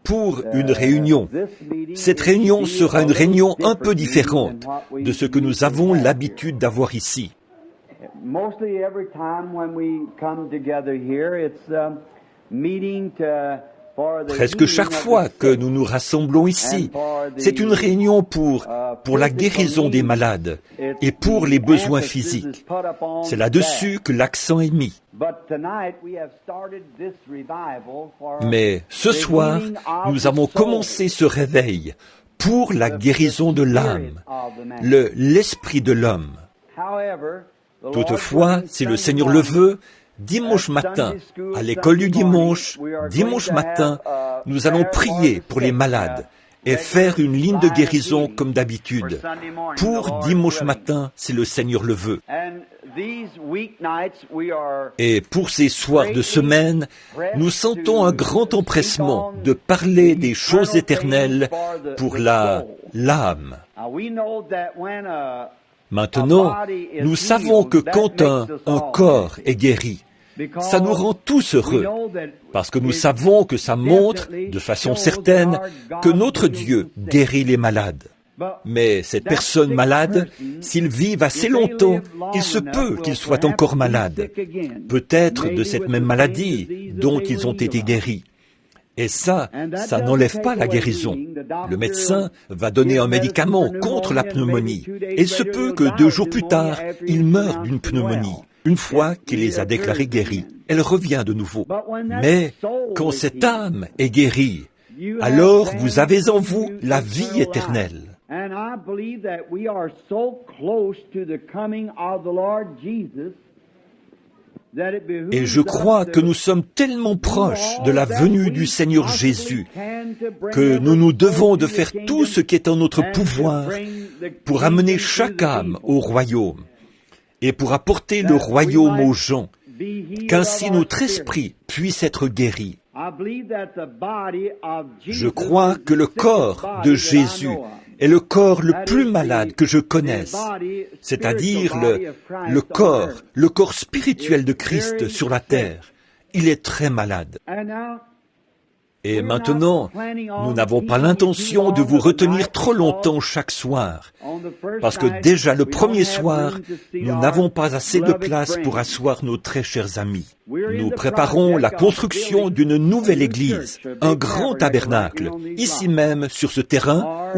pour une réunion. Cette réunion sera une réunion un peu différente de ce que nous avons l'habitude d'avoir ici. Presque chaque fois que nous nous rassemblons ici, c'est une réunion pour la guérison des malades et pour les besoins physiques. C'est là-dessus que l'accent est mis. Mais ce soir, nous avons commencé ce réveil pour la guérison de l'âme, l'esprit de l'homme. Toutefois, si le Seigneur le veut, dimanche matin, à l'école du dimanche matin, nous allons prier pour les malades et faire une ligne de guérison comme d'habitude, pour dimanche matin, si le Seigneur le veut. Et pour ces soirs de semaine, nous sentons un grand empressement de parler des choses éternelles pour l'âme. Maintenant, nous savons que quand un corps est guéri, ça nous rend tous heureux, parce que nous savons que ça montre, de façon certaine, que notre Dieu guérit les malades. Mais cette personne malade, s'ils vivent assez longtemps, il se peut qu'ils soient encore malades, peut-être de cette même maladie dont ils ont été guéris. Et ça n'enlève pas la guérison. Le médecin va donner un médicament contre la pneumonie. Et il se peut que 2 jours plus tard, il meure d'une pneumonie. Une fois qu'il les a déclarés guéris, elle revient de nouveau. Mais quand cette âme est guérie, alors vous avez en vous la vie éternelle. Et je crois que nous sommes tellement proches de la venue du Seigneur Jésus que nous nous devons de faire tout ce qui est en notre pouvoir pour amener chaque âme au royaume et pour apporter le royaume aux gens, qu'ainsi notre esprit puisse être guéri. Je crois que le corps de Jésus est le corps le plus malade que je connaisse, c'est-à-dire le corps spirituel de Christ sur la terre. Il est très malade. Et maintenant, nous n'avons pas l'intention de vous retenir trop longtemps chaque soir, parce que déjà le premier soir, nous n'avons pas assez de place pour asseoir nos très chers amis. Nous préparons la construction d'une nouvelle église, un grand tabernacle, ici même sur ce terrain,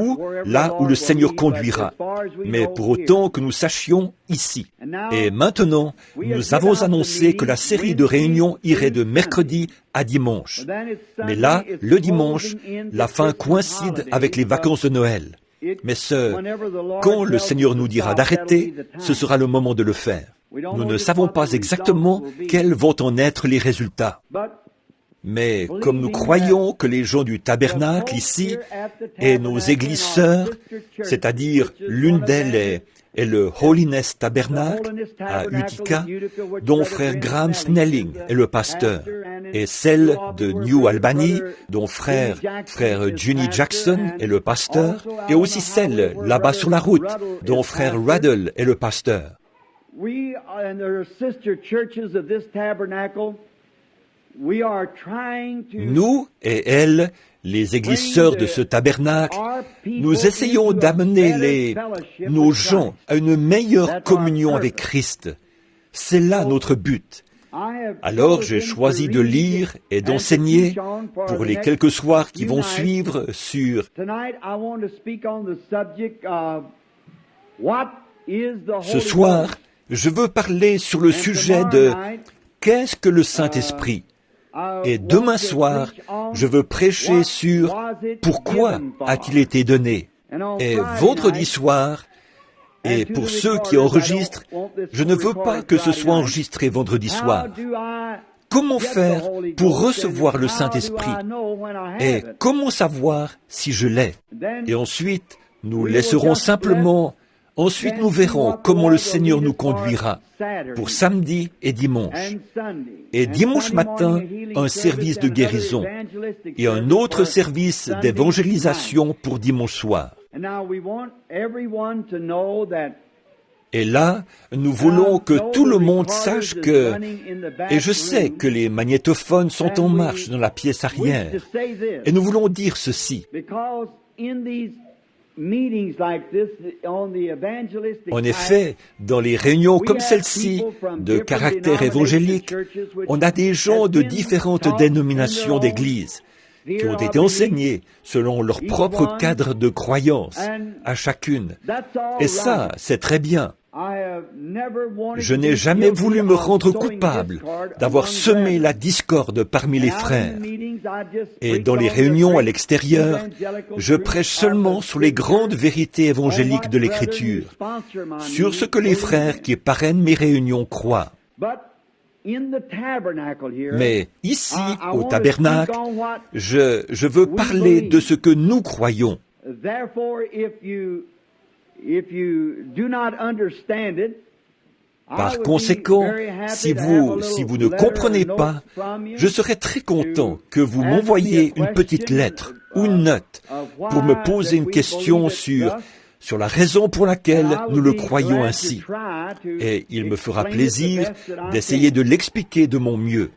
là où le Seigneur conduira, mais pour autant que nous sachions ici. Et maintenant, nous avons annoncé que la série de réunions irait de mercredi à dimanche. Mais là, le dimanche, la fin coïncide avec les vacances de Noël. Mais quand le Seigneur nous dira d'arrêter, ce sera le moment de le faire. Nous ne savons pas exactement quels vont en être les résultats. Mais comme nous croyons que les gens du tabernacle ici et nos églises sœurs, c'est-à-dire l'une d'elles est le Holiness Tabernacle à Utica, dont frère Graham Snelling est le pasteur, et celle de New Albany, dont frère Juni Jackson est le pasteur, et aussi celle là-bas sur la route, dont frère Ruddle est le pasteur. Nous et elles, les églises sœurs de ce tabernacle, nous essayons d'amener nos gens à une meilleure communion avec Christ. C'est là notre but. Alors j'ai choisi de lire et d'enseigner pour les quelques soirs qui vont suivre sur ce soir, je veux parler sur le sujet de qu'est-ce que le Saint-Esprit. Et demain soir, je veux prêcher sur pourquoi a-t-il été donné. Et vendredi soir, et pour ceux qui enregistrent, je ne veux pas que ce soit enregistré vendredi soir. Comment faire pour recevoir le Saint-Esprit? Et comment savoir si je l'ai? Et ensuite, nous laisserons simplement. Ensuite, nous verrons comment le Seigneur nous conduira pour samedi et dimanche. Et dimanche matin, un service de guérison et un autre service d'évangélisation pour dimanche soir. Et là, nous voulons que tout le monde sache que, et je sais que les magnétophones sont en marche dans la pièce arrière, et nous voulons dire ceci. En effet, dans les réunions comme celle-ci, de caractère évangélique, on a des gens de différentes dénominations d'église qui ont été enseignés selon leur propre cadre de croyance à chacune. Et ça, c'est très bien. Je n'ai jamais voulu me rendre coupable d'avoir semé la discorde parmi les frères. Et dans les réunions à l'extérieur, je prêche seulement sur les grandes vérités évangéliques de l'Écriture, sur ce que les frères qui parrainent mes réunions croient. Mais ici, au tabernacle, je veux parler de ce que nous croyons. Par conséquent, si vous ne comprenez pas, je serais très content que vous m'envoyiez une petite lettre ou une note pour me poser une question sur la raison pour laquelle nous le croyons ainsi. Et il me fera plaisir d'essayer de l'expliquer de mon mieux.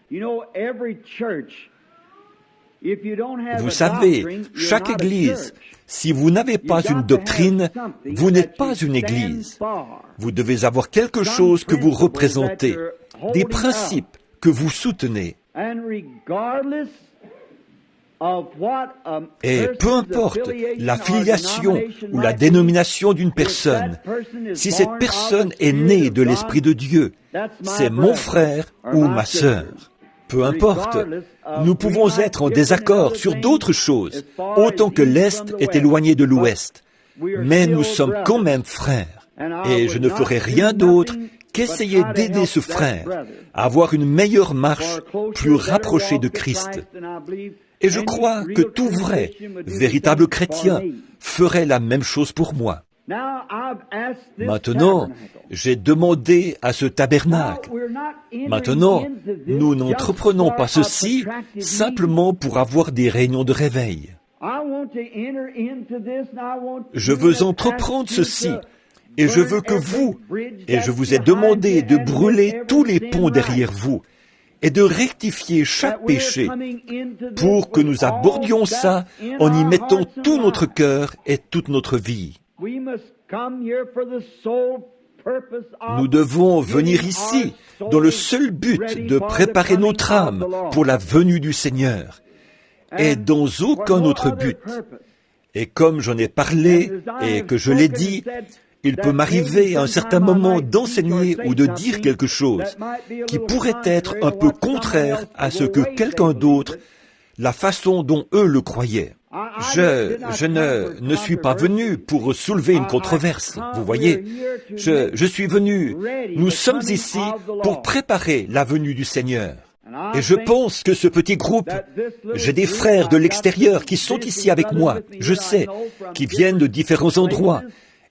Vous savez, chaque église, si vous n'avez pas une doctrine, vous n'êtes pas une église. Vous devez avoir quelque chose que vous représentez, des principes que vous soutenez. Et peu importe la filiation ou la dénomination d'une personne, si cette personne est née de l'Esprit de Dieu, c'est mon frère ou ma sœur. Peu importe, nous pouvons être en désaccord sur d'autres choses, autant que l'Est est éloigné de l'Ouest. Mais nous sommes quand même frères. Et je ne ferai rien d'autre qu'essayer d'aider ce frère à avoir une meilleure marche plus rapprochée de Christ. Et je crois que tout vrai, véritable chrétien, ferait la même chose pour moi. Maintenant, j'ai demandé à ce tabernacle. Maintenant, nous n'entreprenons pas ceci simplement pour avoir des réunions de réveil. Je veux entreprendre ceci, et je veux que vous, et je vous ai demandé de brûler tous les ponts derrière vous, et de rectifier chaque péché, pour que nous abordions ça en y mettant tout notre cœur et toute notre vie. Nous devons venir ici dans le seul but de préparer notre âme pour la venue du Seigneur, et dans aucun autre but. Et comme j'en ai parlé et que je l'ai dit, il peut m'arriver à un certain moment d'enseigner ou de dire quelque chose qui pourrait être un peu contraire à ce que quelqu'un d'autre, la façon dont eux le croyaient. Je ne suis pas venu pour soulever une controverse, vous voyez. Je suis venu, nous sommes ici pour préparer la venue du Seigneur. Et je pense que ce petit groupe, j'ai des frères de l'extérieur qui sont ici avec moi, je sais, qui viennent de différents endroits.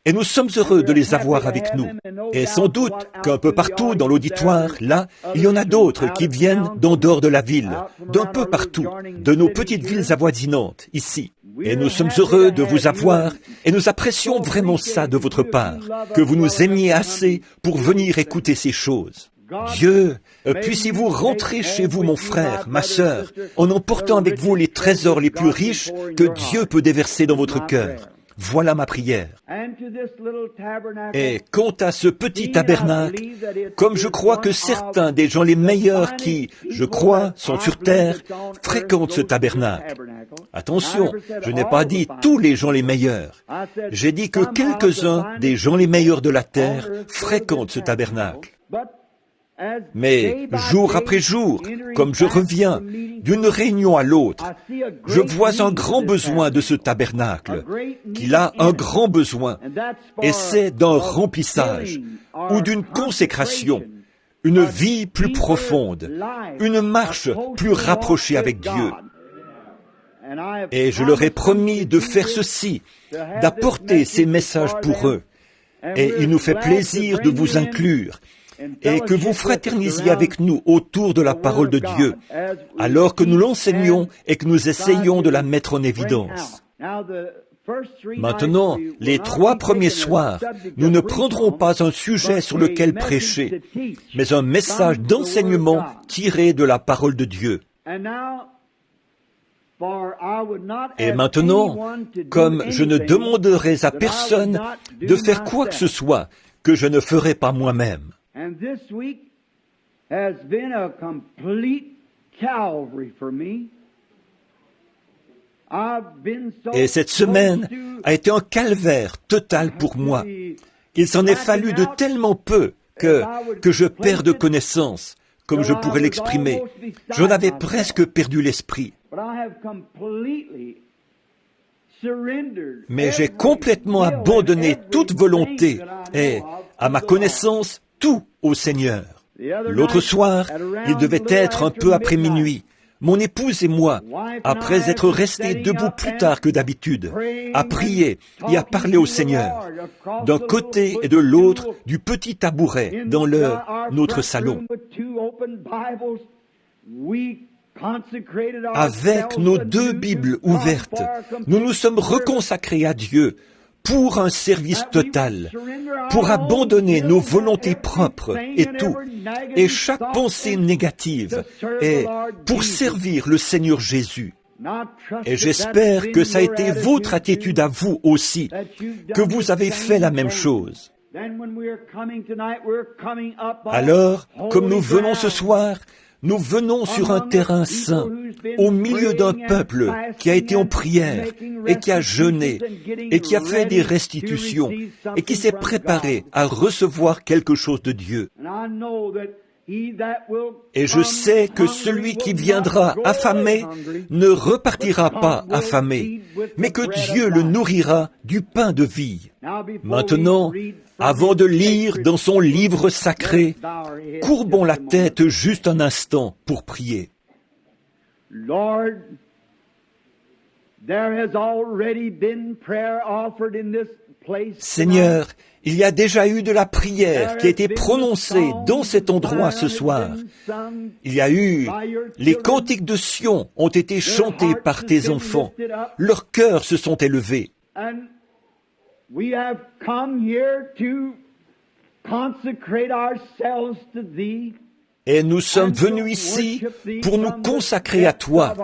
Et nous sommes heureux de les avoir avec nous. Et sans doute qu'un peu partout dans l'auditoire, là, il y en a d'autres qui viennent d'en dehors de la ville, d'un peu partout, de nos petites villes avoisinantes, ici. Et nous sommes heureux de vous avoir, et nous apprécions vraiment ça de votre part, que vous nous aimiez assez pour venir écouter ces choses. Dieu, puissiez-vous rentrer chez vous, mon frère, ma sœur, en emportant avec vous les trésors les plus riches que Dieu peut déverser dans votre cœur. Voilà ma prière. Et quant à ce petit tabernacle, comme je crois que certains des gens les meilleurs qui, je crois, sont sur terre, fréquentent ce tabernacle. Attention, je n'ai pas dit tous les gens les meilleurs. J'ai dit que quelques-uns des gens les meilleurs de la terre fréquentent ce tabernacle. Mais jour après jour, comme je reviens d'une réunion à l'autre, je vois un grand besoin de ce tabernacle, qu'il a un grand besoin, et c'est d'un remplissage ou d'une consécration, une vie plus profonde, une marche plus rapprochée avec Dieu. Et je leur ai promis de faire ceci, d'apporter ces messages pour eux. Et il nous fait plaisir de vous inclure, et que vous fraternisiez avec nous autour de la parole de Dieu, alors que nous l'enseignons et que nous essayons de la mettre en évidence. Maintenant, les 3 premiers soirs, nous ne prendrons pas un sujet sur lequel prêcher, mais un message d'enseignement tiré de la parole de Dieu. Et maintenant, comme je ne demanderai à personne de faire quoi que ce soit que je ne ferai pas moi-même. Et cette semaine a été un calvaire total pour moi. Il s'en est fallu de tellement peu que je perds de connaissance, comme je pourrais l'exprimer. J'en avais presque perdu l'esprit. Mais j'ai complètement abandonné toute volonté et, à ma connaissance, tout au Seigneur. L'autre soir, il devait être un peu après minuit. Mon épouse et moi, après être restés debout plus tard que d'habitude, à prier et à parler au Seigneur, d'un côté et de l'autre du petit tabouret dans notre salon. Avec nos 2 Bibles ouvertes, nous nous sommes reconsacrés à Dieu pour un service total, pour abandonner nos volontés propres et tout, et chaque pensée négative, et pour servir le Seigneur Jésus. Et j'espère que ça a été votre attitude à vous aussi, que vous avez fait la même chose. Alors, comme nous venons ce soir, nous venons sur un terrain saint, au milieu d'un peuple qui a été en prière et qui a jeûné et qui a fait des restitutions et qui s'est préparé à recevoir quelque chose de Dieu. Et je sais que celui qui viendra affamé ne repartira pas affamé, mais que Dieu le nourrira du pain de vie. Maintenant, avant de lire dans son livre sacré, courbons la tête juste un instant pour prier. Lord, there has already been prayer offered in this place. Seigneur, il y a déjà eu de la prière qui a été prononcée dans cet endroit ce soir. Il y a eu, les cantiques de Sion ont été chantés par tes enfants. Leurs cœurs se sont élevés. We have come here to consecrate ourselves to thee. Et nous sommes venus ici pour nous consacrer à toi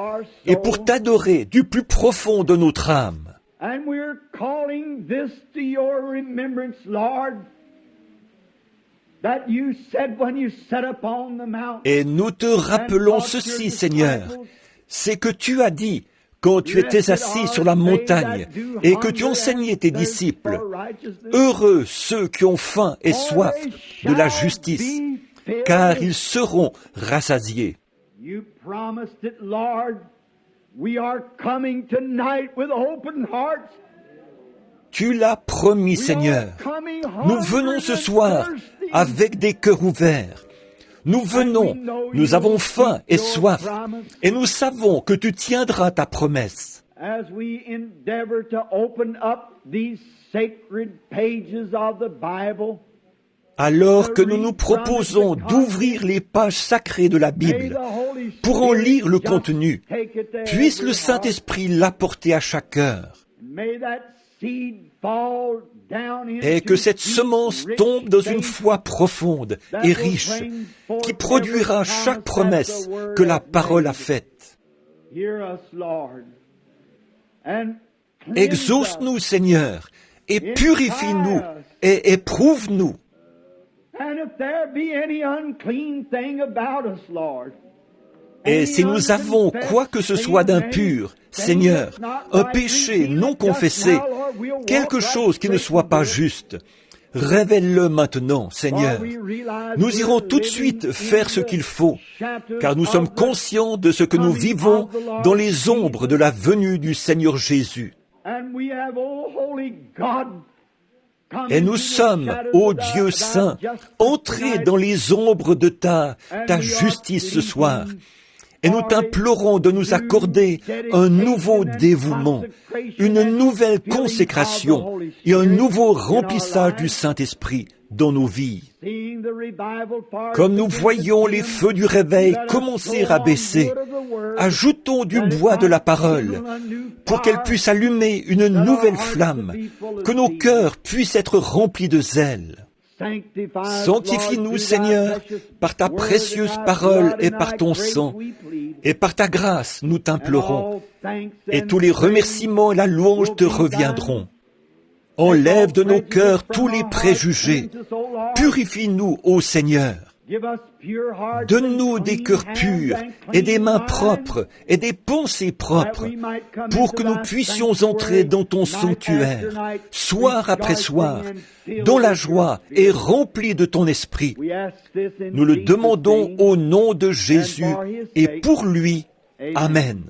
et pour t'adorer du plus profond de notre âme. And we're calling this to your remembrance, Lord, that you said when you sat upon the mountain. Et nous te rappelons ceci, Seigneur, c'est que tu as dit quand tu étais assis sur la montagne et que tu enseignais tes disciples, heureux ceux qui ont faim et soif de la justice, car ils seront rassasiés. You promised it, Lord. We are coming tonight with open hearts. Tu l'as promis, Seigneur. Nous venons ce soir avec des cœurs ouverts. Nous venons, nous avons faim et soif, et nous savons que tu tiendras ta promesse. As we endeavor to open up these sacred pages of the Bible, alors que nous nous proposons d'ouvrir les pages sacrées de la Bible pour en lire le contenu, puisse le Saint-Esprit l'apporter à chaque cœur. Et que cette semence tombe dans une foi profonde et riche, qui produira chaque promesse que la parole a faite. Exauce-nous, Seigneur, et purifie-nous et éprouve-nous. Et si nous avons quoi que ce soit d'impur, Seigneur, un péché non confessé, quelque chose qui ne soit pas juste, révèle-le maintenant, Seigneur. Nous irons tout de suite faire ce qu'il faut, car nous sommes conscients de ce que nous vivons dans les ombres de la venue du Seigneur Jésus. Et nous sommes, ô Dieu saint, entrés dans les ombres de ta justice ce soir. Et nous t'implorons de nous accorder un nouveau dévouement, une nouvelle consécration et un nouveau remplissage du Saint-Esprit dans nos vies. Comme nous voyons les feux du réveil commencer à baisser, ajoutons du bois de la parole pour qu'elle puisse allumer une nouvelle flamme, que nos cœurs puissent être remplis de zèle. Sanctifie-nous, Seigneur, par ta précieuse parole et par ton sang, et par ta grâce, nous t'implorons, et tous les remerciements et la louange te reviendront. Enlève de nos cœurs tous les préjugés. Purifie-nous, ô Seigneur. Donne-nous des cœurs purs et des mains propres et des pensées propres pour que nous puissions entrer dans ton sanctuaire, soir après soir, dans la joie et remplis de ton esprit. Nous le demandons au nom de Jésus et pour lui. Amen.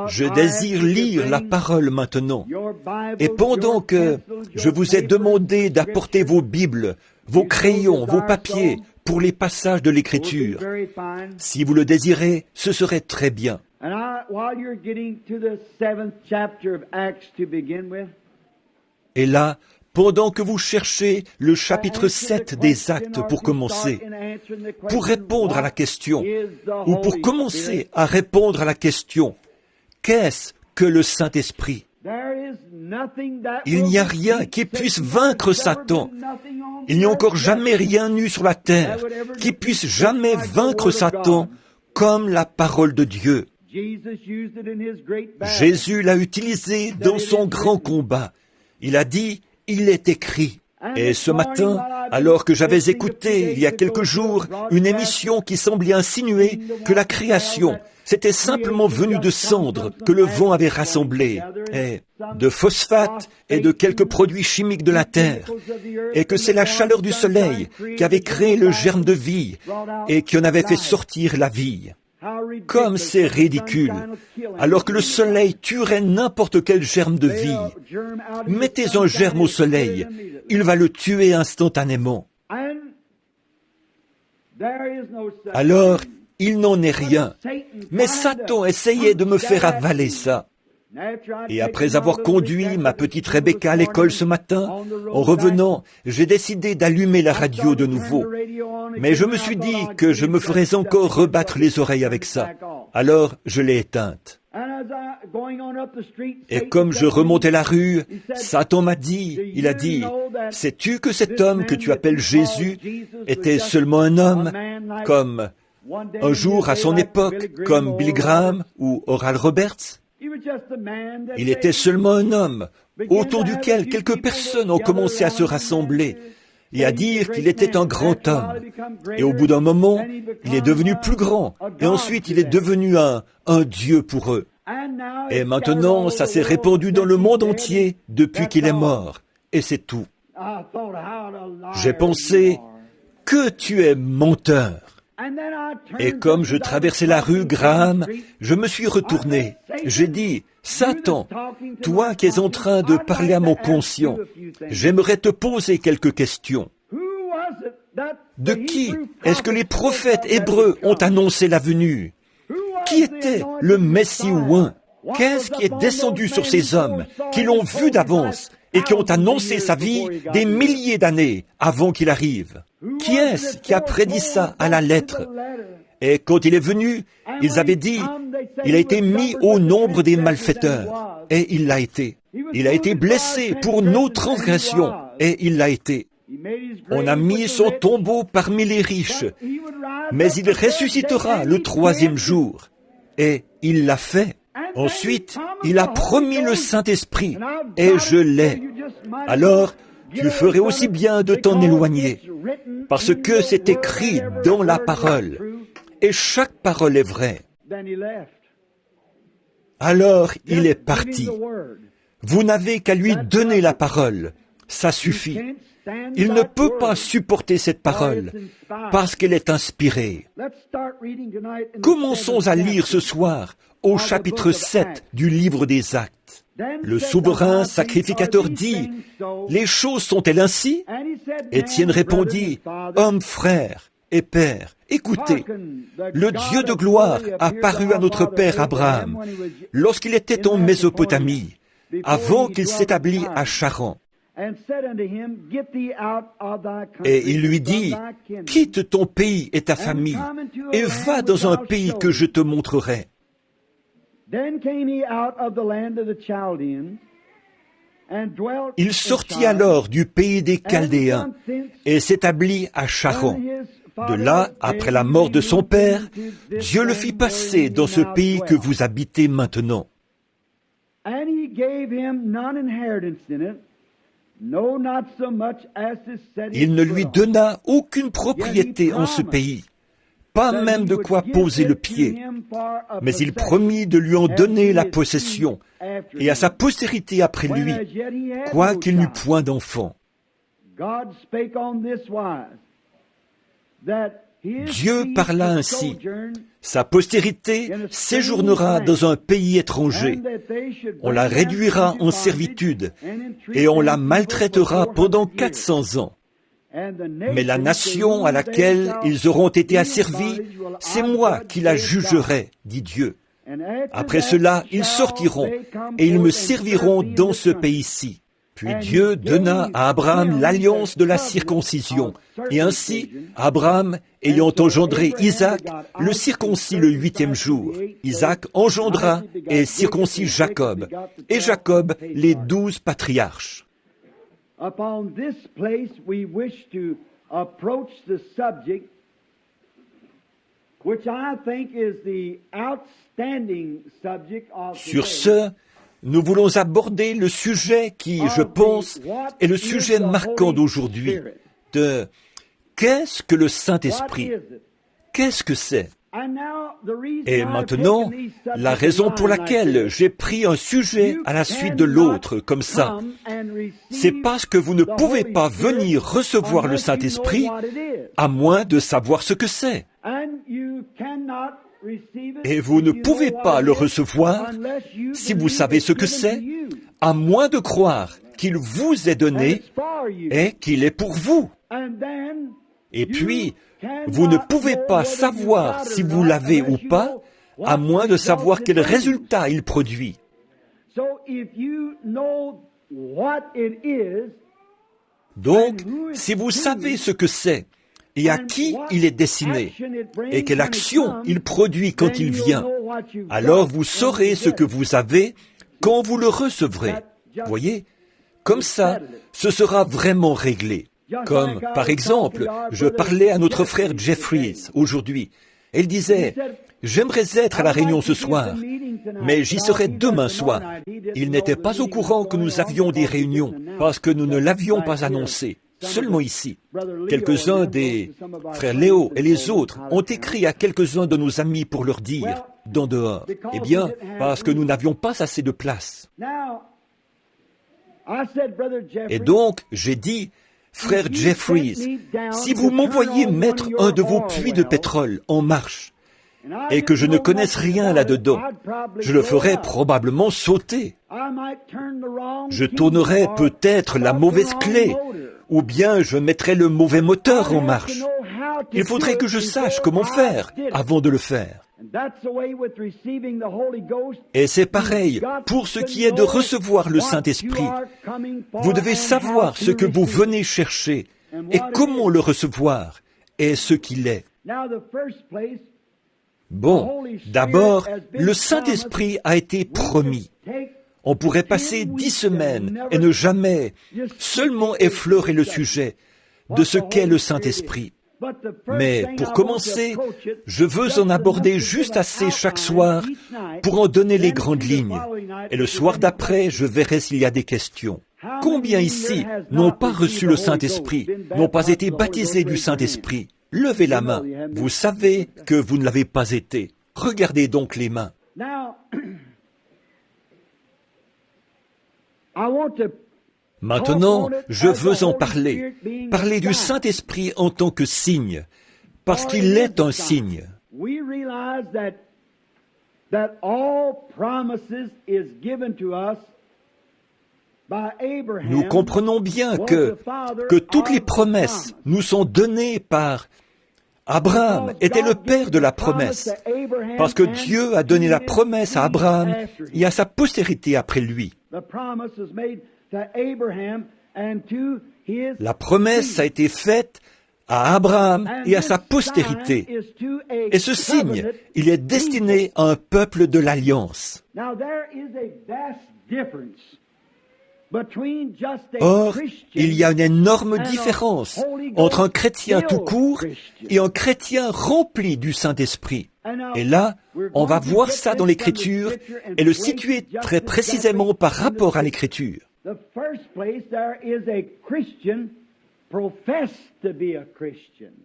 Je désire lire la parole maintenant. Et pendant que je vous ai demandé d'apporter vos Bibles, vos crayons, vos papiers pour les passages de l'Écriture, si vous le désirez, ce serait très bien. Et là, pendant que vous cherchez le chapitre 7 des Actes pour commencer, pour répondre à la question, ou pour commencer à répondre à la question, qu'est-ce que le Saint-Esprit? Il n'y a rien qui puisse vaincre Satan. Il n'y a encore jamais rien eu sur la terre qui puisse jamais vaincre Satan comme la parole de Dieu. Jésus l'a utilisé dans son grand combat. Il a dit, il est écrit. Et ce matin, alors que j'avais écouté, il y a quelques jours, une émission qui semblait insinuer que la création, c'était simplement venu de cendres que le vent avait rassemblées, et de phosphate et de quelques produits chimiques de la terre, et que c'est la chaleur du soleil qui avait créé le germe de vie et qui en avait fait sortir la vie. Comme c'est ridicule, alors que le soleil tuerait n'importe quel germe de vie. Mettez un germe au soleil, il va le tuer instantanément. Alors, il n'en est rien. Mais Satan essayait de me faire avaler ça. Et après avoir conduit ma petite Rebecca à l'école ce matin, en revenant, j'ai décidé d'allumer la radio de nouveau. Mais je me suis dit que je me ferais encore rebattre les oreilles avec ça. Alors, je l'ai éteinte. Et comme je remontais la rue, Satan m'a dit, il a dit, « Sais-tu que cet homme que tu appelles Jésus était seulement un homme, comme un jour à son époque, comme Billy Graham ou Oral Roberts ?» Il était seulement un homme, autour duquel quelques personnes ont commencé à se rassembler et à dire qu'il était un grand homme. Et au bout d'un moment, il est devenu plus grand, et ensuite il est devenu un Dieu pour eux. Et maintenant, ça s'est répandu dans le monde entier depuis qu'il est mort, et c'est tout. J'ai pensé, que tu es menteur. Et comme je traversais la rue Graham, je me suis retourné. J'ai dit, « Satan, toi qui es en train de parler à mon conscient, j'aimerais te poser quelques questions. De qui est-ce que les prophètes hébreux ont annoncé la venue? Qui était le Messie oint? Qu'est-ce qui est descendu sur ces hommes qui l'ont vu d'avance et qui ont annoncé sa vie des milliers d'années avant qu'il arrive? Qui est-ce qui a prédit ça à la lettre? Et quand il est venu, ils avaient dit, il a été mis au nombre des malfaiteurs. Et il l'a été. Il a été blessé pour nos transgressions. Et il l'a été. On a mis son tombeau parmi les riches. Mais il ressuscitera le 3e jour. Et il l'a fait. Ensuite, il a promis le Saint-Esprit. Et je l'ai. Alors, tu ferais aussi bien de t'en éloigner, parce que c'est écrit dans la parole, et chaque parole est vraie. Alors il est parti. Vous n'avez qu'à lui donner la parole, ça suffit. Il ne peut pas supporter cette parole, parce qu'elle est inspirée. Commençons à lire ce soir au chapitre 7 du livre des Actes. Le souverain sacrificateur dit, « Les choses sont-elles ainsi ?» Étienne répondit, « Homme, frère et père, écoutez, le Dieu de gloire a paru à notre père Abraham lorsqu'il était en Mésopotamie, avant qu'il s'établît à Charan. Et il lui dit, « Quitte ton pays et ta famille, et va dans un pays que je te montrerai. » Il sortit alors du pays des Chaldéens et s'établit à Charan. De là, après la mort de son père, Dieu le fit passer dans ce pays que vous habitez maintenant. Il ne lui donna aucune propriété en ce pays, pas même de quoi poser le pied, mais il promit de lui en donner la possession, et à sa postérité après lui, quoiqu'il n'eût point d'enfant. Dieu parla ainsi, sa postérité séjournera dans un pays étranger, on la réduira en servitude, et on la maltraitera pendant 400 ans. Mais la nation à laquelle ils auront été asservis, c'est moi qui la jugerai, dit Dieu. Après cela, ils sortiront, et ils me serviront dans ce pays-ci. Puis Dieu donna à Abraham l'alliance de la circoncision. Et ainsi, Abraham, ayant engendré Isaac, le circoncit le 8e jour. Isaac engendra et circoncit Jacob, et Jacob les 12 patriarches. Upon this place, we wish to approach the subject, which I think is the outstanding subject of Sur ce, nous voulons aborder le sujet qui, je pense, est le sujet marquant d'aujourd'hui, de qu'est-ce que le Saint-Esprit? Qu'est-ce que c'est? Et maintenant, la raison pour laquelle j'ai pris un sujet à la suite de l'autre comme ça, c'est parce que vous ne pouvez pas venir recevoir le Saint-Esprit à moins de savoir ce que c'est. Et vous ne pouvez pas le recevoir si vous savez ce que c'est, à moins de croire qu'il vous est donné et qu'il est pour vous. Et puis, vous ne pouvez pas savoir si vous l'avez ou pas, à moins de savoir quel résultat il produit. Donc, si vous savez ce que c'est, et à qui il est destiné, et quelle action il produit quand il vient, alors vous saurez ce que vous avez quand vous le recevrez. Voyez, comme ça, ce sera vraiment réglé. Comme, par exemple, je parlais à notre frère Jeffries aujourd'hui. Il disait, « J'aimerais être à la réunion ce soir, mais j'y serai demain soir. » Il n'était pas au courant que nous avions des réunions, parce que nous ne l'avions pas annoncé. Seulement ici. Quelques-uns des frères Léo et les autres ont écrit à quelques-uns de nos amis pour leur dire, d'en dehors, eh bien, parce que nous n'avions pas assez de place. Et donc, j'ai dit, frère Jeffries, si vous m'envoyez mettre un de vos puits de pétrole en marche, et que je ne connaisse rien là-dedans, je le ferai probablement sauter. Je tournerai peut-être la mauvaise clé, ou bien je mettrai le mauvais moteur en marche. Il faudrait que je sache comment faire avant de le faire. Et c'est pareil pour ce qui est de recevoir le Saint-Esprit. Vous devez savoir ce que vous venez chercher et comment le recevoir et ce qu'il est. Bon, d'abord, le Saint-Esprit a été promis. On pourrait passer 10 semaines et ne jamais seulement effleurer le sujet de ce qu'est le Saint-Esprit. Mais pour commencer, je veux en aborder juste assez chaque soir pour en donner les grandes lignes. Et le soir d'après, je verrai s'il y a des questions. Combien ici n'ont pas reçu le Saint-Esprit, n'ont pas été baptisés du Saint-Esprit? Levez la main. Vous savez que vous ne l'avez pas été. Regardez donc les mains. Maintenant, je veux en parler du Saint-Esprit en tant que signe, parce qu'il est un signe. Nous comprenons bien que toutes les promesses nous sont données par Abraham était le père de la promesse, parce que Dieu a donné la promesse à Abraham et à sa postérité après lui. La promesse a été faite à Abraham et à sa postérité. Et ce signe, il est destiné à un peuple de l'Alliance. Or, il y a une énorme différence entre un chrétien tout court et un chrétien rempli du Saint-Esprit. Et là, on va voir ça dans l'Écriture et le situer très précisément par rapport à l'Écriture.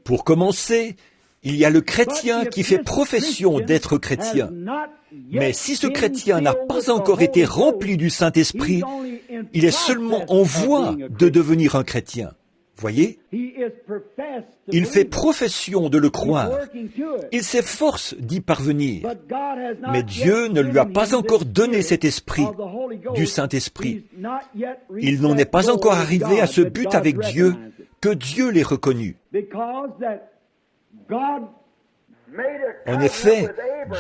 Pour commencer, il y a le chrétien qui fait profession d'être chrétien. Mais si ce chrétien n'a pas encore été rempli du Saint-Esprit, il est seulement en voie de devenir un chrétien. Voyez? Il fait profession de le croire. Il s'efforce d'y parvenir. Mais Dieu ne lui a pas encore donné cet esprit, du Saint-Esprit. Il n'en est pas encore arrivé à ce but avec Dieu, que Dieu l'ait reconnu. En effet,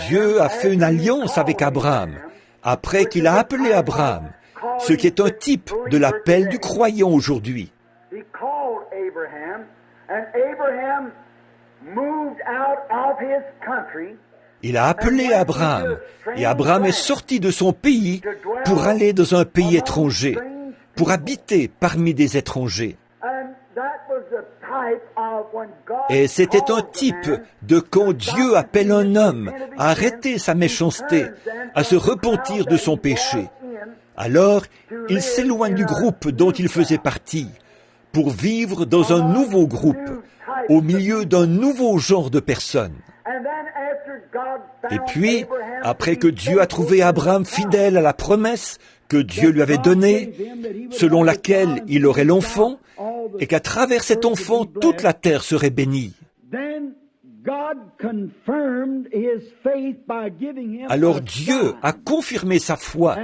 Dieu a fait une alliance avec Abraham, après qu'il a appelé Abraham, ce qui est un type de l'appel du croyant aujourd'hui. Il a appelé Abraham, et Abraham est sorti de son pays pour aller dans un pays étranger, pour habiter parmi des étrangers. Et c'était un type de quand Dieu appelle un homme à arrêter sa méchanceté, à se repentir de son péché. Alors, il s'éloigne du groupe dont il faisait partie, pour vivre dans un nouveau groupe, au milieu d'un nouveau genre de personnes. Et puis, après que Dieu a trouvé Abraham fidèle à la promesse que Dieu lui avait donnée, selon laquelle il aurait l'enfant, et qu'à travers cet enfant, toute la terre serait bénie. Alors Dieu a confirmé sa foi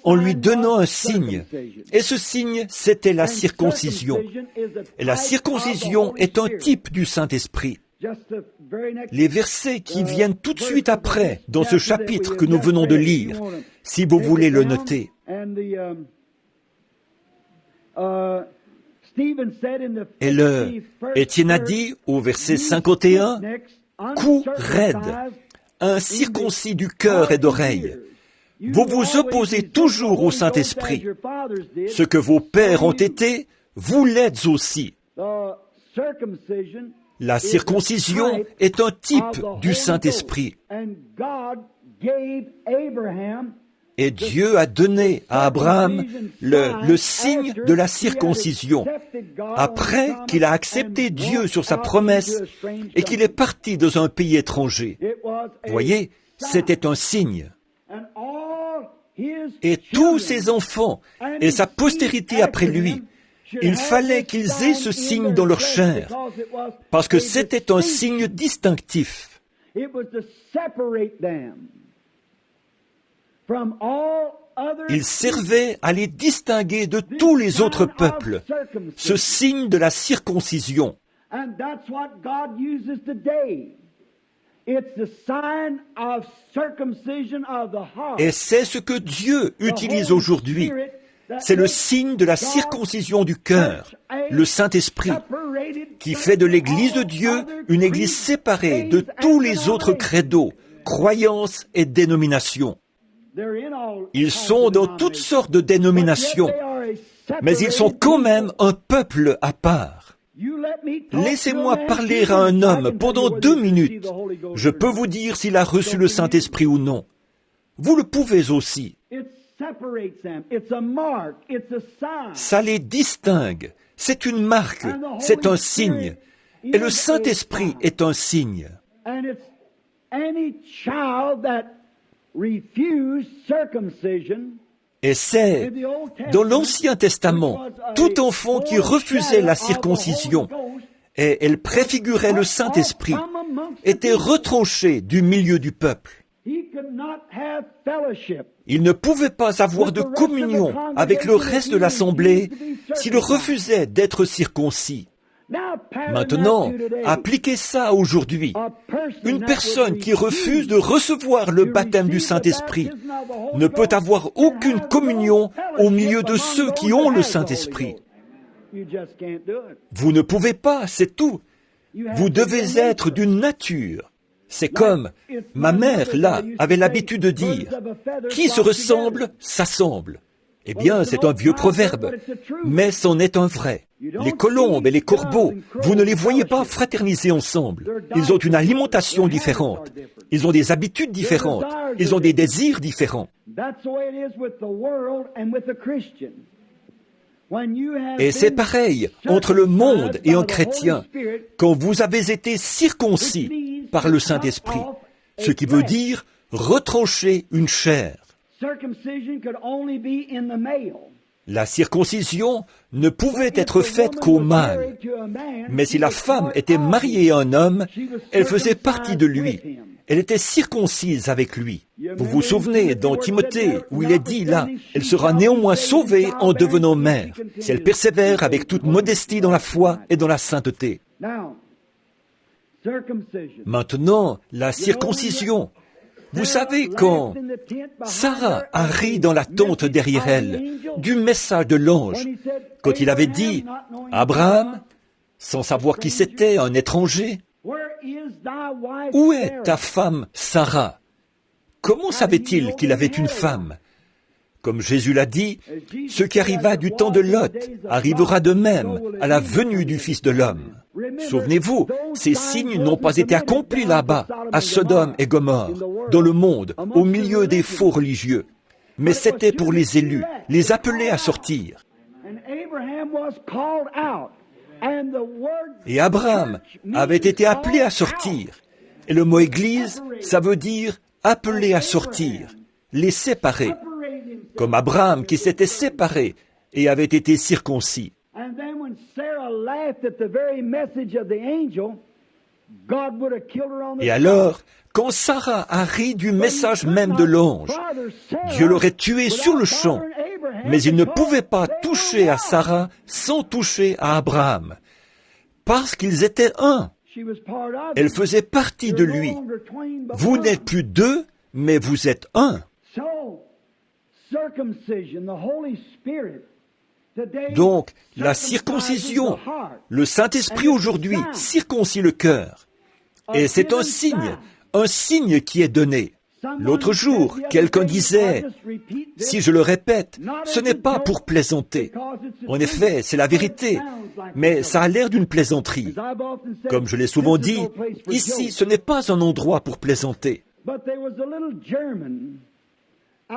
en lui donnant un signe. Et ce signe, c'était la circoncision. Et la circoncision est un type du Saint-Esprit. Les versets qui viennent tout de suite après, dans ce chapitre que nous venons de lire, si vous voulez le noter. Et Étienne a dit au verset 51, « Coup raide, incirconcis du cœur et d'oreille. Vous vous opposez toujours au Saint-Esprit. Ce que vos pères ont été, vous l'êtes aussi. » La circoncision est un type du Saint-Esprit. Et Dieu a donné à Abraham le signe de la circoncision, après qu'il a accepté Dieu sur sa promesse et qu'il est parti dans un pays étranger. Voyez, c'était un signe. Et tous ses enfants et sa postérité après lui, il fallait qu'ils aient ce signe dans leur chair, parce que c'était un signe distinctif. Il servait à les distinguer de tous les autres peuples, ce signe de la circoncision. Et c'est ce que Dieu utilise aujourd'hui. C'est le signe de la circoncision du cœur, le Saint-Esprit, qui fait de l'Église de Dieu une Église séparée de tous les autres credos, croyances et dénominations. Ils sont dans toutes sortes de dénominations, mais ils sont quand même un peuple à part. Laissez-moi parler à un homme pendant 2 minutes. Je peux vous dire s'il a reçu le Saint-Esprit ou non. Vous le pouvez aussi. Ça les distingue. C'est une marque, c'est un signe. Et le Saint-Esprit est un signe. Et c'est, dans l'Ancien Testament, tout enfant qui refusait la circoncision, et elle préfigurait le Saint-Esprit, était retranché du milieu du peuple. Il ne pouvait pas avoir de communion avec le reste de l'assemblée s'il refusait d'être circoncis. Maintenant, appliquez ça aujourd'hui. Une personne qui refuse de recevoir le baptême du Saint-Esprit ne peut avoir aucune communion au milieu de ceux qui ont le Saint-Esprit. Vous ne pouvez pas, c'est tout. Vous devez être d'une nature. C'est comme ma mère, là, avait l'habitude de dire, « Qui se ressemble, s'assemble ». Eh bien, c'est un vieux proverbe, mais c'en est un vrai. Les colombes et les corbeaux, vous ne les voyez pas fraterniser ensemble. Ils ont une alimentation différente. Ils ont des habitudes différentes. Ils ont des désirs différents. Et c'est pareil entre le monde et un chrétien quand vous avez été circoncis par le Saint-Esprit, ce qui veut dire retrancher une chair. La circoncision ne pouvait être faite qu'au mâle, mais si la femme était mariée à un homme, elle faisait partie de lui. Elle était circoncise avec lui. Vous vous souvenez dans Timothée où il est dit là, elle sera néanmoins sauvée en devenant mère, si elle persévère avec toute modestie dans la foi et dans la sainteté. Maintenant, la circoncision. Vous savez, quand Sarah a ri dans la tente derrière elle du message de l'ange, quand il avait dit « Abraham », sans savoir qui c'était, un étranger, « Où est ta femme Sarah ?» Comment savait-il qu'il avait une femme ? Comme Jésus l'a dit, ce qui arriva du temps de Lot arrivera de même à la venue du Fils de l'homme. Souvenez-vous, ces signes n'ont pas été accomplis là-bas, à Sodome et Gomorrhe, dans le monde, au milieu des faux religieux. Mais c'était pour les élus, les appeler à sortir. Et Abraham avait été appelé à sortir. Et le mot « église », ça veut dire « appeler à sortir », les séparer. Comme Abraham qui s'était séparé et avait été circoncis. Et alors, quand Sarah a ri du message même de l'ange, Dieu l'aurait tué sur le champ, mais il ne pouvait pas toucher à Sarah sans toucher à Abraham, parce qu'ils étaient un. Elle faisait partie de lui. Vous n'êtes plus deux, mais vous êtes un. Donc, la circoncision, le Saint-Esprit aujourd'hui circoncit le cœur. Et c'est un signe qui est donné. L'autre jour, quelqu'un disait, si je le répète, ce n'est pas pour plaisanter. En effet, c'est la vérité, mais ça a l'air d'une plaisanterie. Comme je l'ai souvent dit, ici, ce n'est pas un endroit pour plaisanter.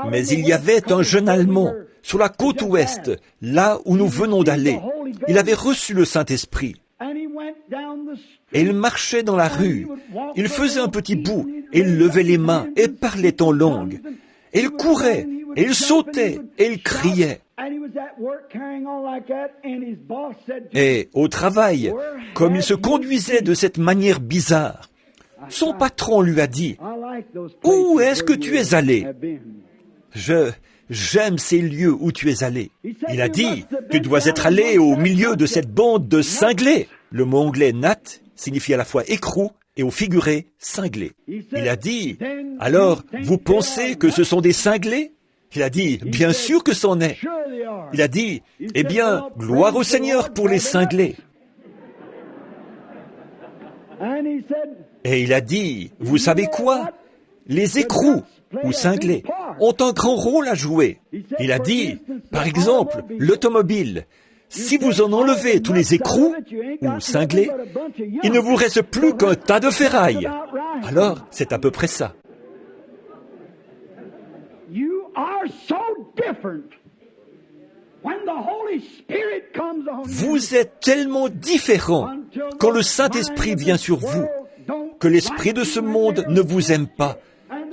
Mais il y avait un jeune Allemand sur la côte ouest, là où nous venons d'aller. Il avait reçu le Saint-Esprit. Et il marchait dans la rue. Il faisait un petit bout, et il levait les mains, et parlait en langue. Et il courait, et il sautait, et il criait. Et au travail, comme il se conduisait de cette manière bizarre, son patron lui a dit, « Où est-ce que tu es allé ?» J'aime ces lieux où tu es allé. Il a dit, tu dois être allé au milieu de cette bande de cinglés. Le mot anglais nat signifie à la fois écrou et au figuré cinglé. Il a dit, alors, vous pensez que ce sont des cinglés? Il a dit, bien sûr que c'en est. Il a dit, eh bien, gloire au Seigneur pour les cinglés. Et il a dit, vous savez quoi? Les écrous ou cinglés ont un grand rôle à jouer. Il a dit, par exemple, l'automobile, si vous en enlevez tous les écrous ou cinglés, il ne vous reste plus qu'un tas de ferraille. Alors, c'est à peu près ça. Vous êtes tellement différents quand le Saint-Esprit vient sur vous, que l'esprit de ce monde ne vous aime pas.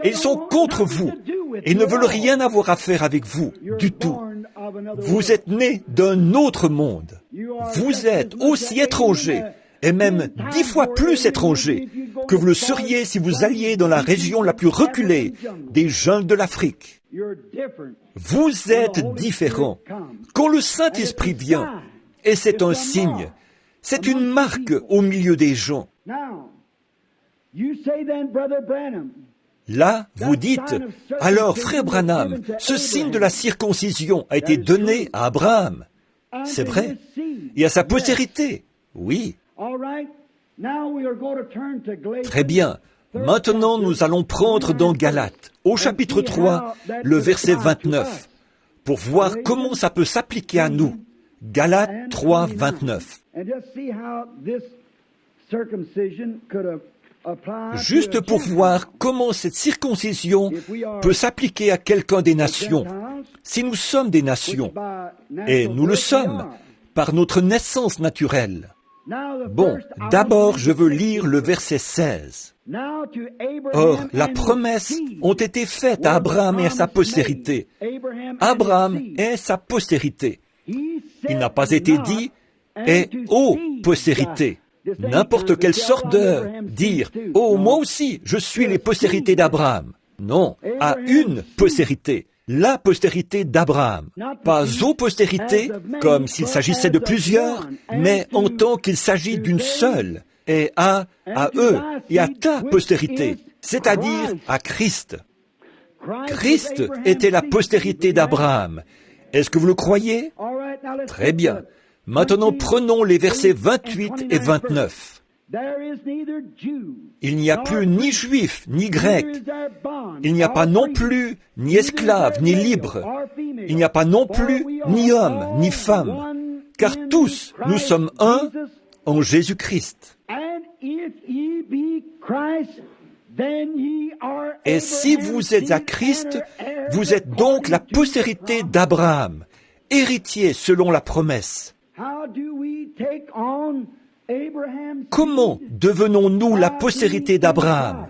Et ils sont contre vous et ne veulent rien avoir à faire avec vous du tout. Vous êtes nés d'un autre monde. Vous êtes aussi étrangers, et même 10 fois plus étrangers, que vous le seriez si vous alliez dans la région la plus reculée des jungles de l'Afrique. Vous êtes différents quand le Saint-Esprit vient, et c'est un signe. C'est une marque au milieu des gens. Là, vous dites, alors, frère Branham, ce signe de la circoncision a été donné à Abraham. C'est vrai. Et à sa postérité. Oui. Très bien. Maintenant, nous allons prendre dans Galates, au chapitre 3, le verset 29, pour voir comment ça peut s'appliquer à nous. Galates 3, 29. Juste pour voir comment cette circoncision peut s'appliquer à quelqu'un des nations. Si nous sommes des nations, et nous le sommes, par notre naissance naturelle. Bon, d'abord, je veux lire le verset 16. Or, la promesse ont été faites à Abraham et à sa postérité. Abraham est sa postérité. Il n'a pas été dit « et aux postérités ». N'importe quelle sorte de dire « oh, moi aussi, je suis les postérités d'Abraham ». Non, à une postérité, la postérité d'Abraham. Pas aux postérités, comme s'il s'agissait de plusieurs, mais en tant qu'il s'agit d'une seule, et à eux, et à ta postérité, c'est-à-dire à Christ. Christ était la postérité d'Abraham. Est-ce que vous le croyez? Très bien. Maintenant, prenons les versets 28 et 29. Il n'y a plus ni juif, ni grec. Il n'y a pas non plus ni esclave, ni libre. Il n'y a pas non plus ni homme, ni femme. Car tous, nous sommes un en Jésus-Christ. Et si vous êtes à Christ, vous êtes donc la postérité d'Abraham, héritier selon la promesse. Comment devenons-nous la postérité d'Abraham?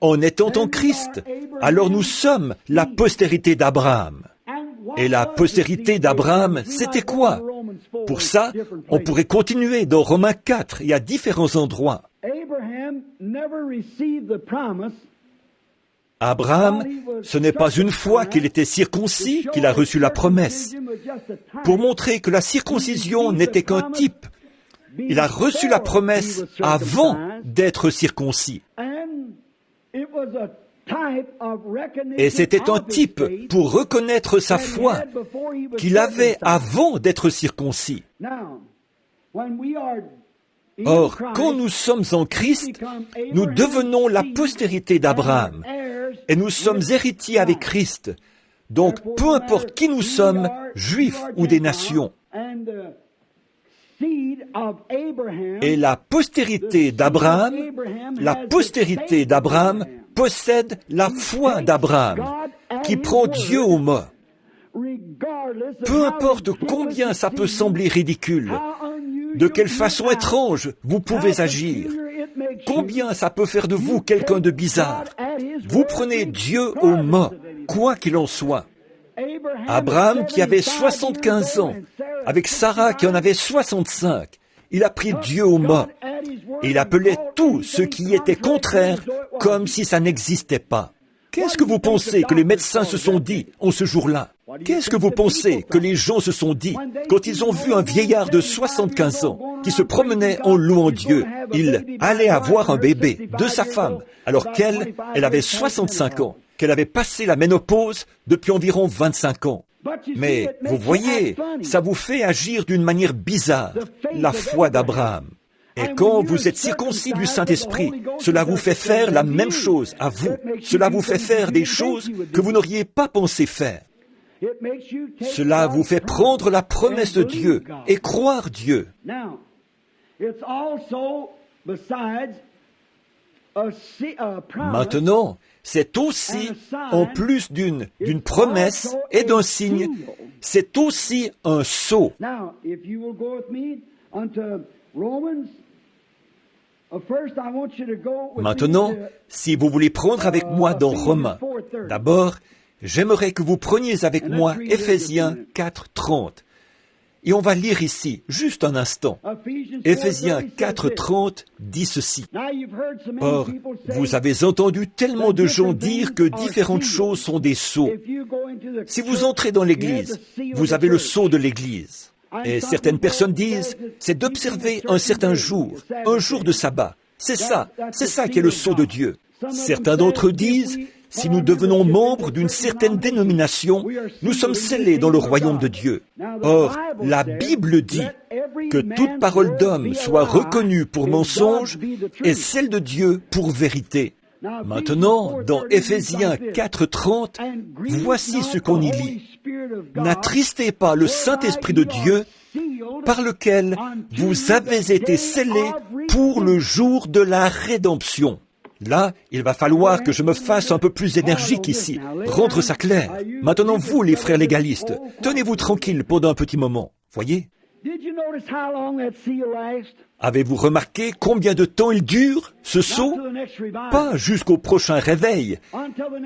En étant en Christ, alors nous sommes la postérité d'Abraham. Et la postérité d'Abraham, c'était quoi? Pour ça, on pourrait continuer dans Romains 4 et à différents endroits. Abraham, ce n'est pas une fois qu'il était circoncis qu'il a reçu la promesse. Pour montrer que la circoncision n'était qu'un type, il a reçu la promesse avant d'être circoncis. Et c'était un type pour reconnaître sa foi qu'il avait avant d'être circoncis. Or, quand nous sommes en Christ, nous devenons la postérité d'Abraham et nous sommes héritiers avec Christ. Donc, peu importe qui nous sommes, juifs ou des nations. Et la postérité d'Abraham possède la foi d'Abraham, qui prend Dieu au mot. Peu importe combien ça peut sembler ridicule, de quelle façon étrange vous pouvez agir, combien ça peut faire de vous quelqu'un de bizarre, vous prenez Dieu au mot, quoi qu'il en soit. Abraham qui avait 75 ans, avec Sarah qui en avait 65, il a pris Dieu au mot. Et il appelait tout ce qui était contraire comme si ça n'existait pas. Qu'est-ce que vous pensez que les médecins se sont dit en ce jour-là? Qu'est-ce que vous pensez que les gens se sont dit quand ils ont vu un vieillard de 75 ans qui se promenait en louant Dieu? Il allait avoir un bébé de sa femme, alors qu'elle avait 65 ans, qu'elle avait passé la ménopause depuis environ 25 ans. Mais vous voyez, ça vous fait agir d'une manière bizarre, la foi d'Abraham. Et quand vous êtes circoncis du Saint-Esprit, cela vous fait faire la même chose à vous. Cela vous fait faire des choses que vous n'auriez pas pensé faire. Cela vous fait prendre la promesse de Dieu et croire Dieu. Maintenant, c'est aussi, en plus d'une promesse et d'un signe, c'est aussi un sceau. Maintenant, si vous voulez prendre avec moi dans Romains, d'abord, j'aimerais que vous preniez avec moi Éphésiens 4:30. Et on va lire ici, juste un instant. Éphésiens 4:30 dit ceci. Or, vous avez entendu tellement de gens dire que différentes choses sont des sceaux. Si vous entrez dans l'Église, vous avez le sceau de l'Église. Et certaines personnes disent, c'est d'observer un certain jour, un jour de sabbat. C'est ça qui est le sceau de Dieu. Certains d'entre eux disent, si nous devenons membres d'une certaine dénomination, nous sommes scellés dans le royaume de Dieu. Or, la Bible dit que toute parole d'homme soit reconnue pour mensonge et celle de Dieu pour vérité. Maintenant, dans Éphésiens 4:30, voici ce qu'on y lit. N'attristez pas le Saint-Esprit de Dieu, par lequel vous avez été scellés pour le jour de la rédemption. Là, il va falloir que je me fasse un peu plus énergique ici, rendre ça clair. Maintenant, vous, les frères légalistes, tenez-vous tranquilles pendant un petit moment. Voyez? Avez-vous remarqué combien de temps il dure, ce sceau? Pas jusqu'au prochain réveil,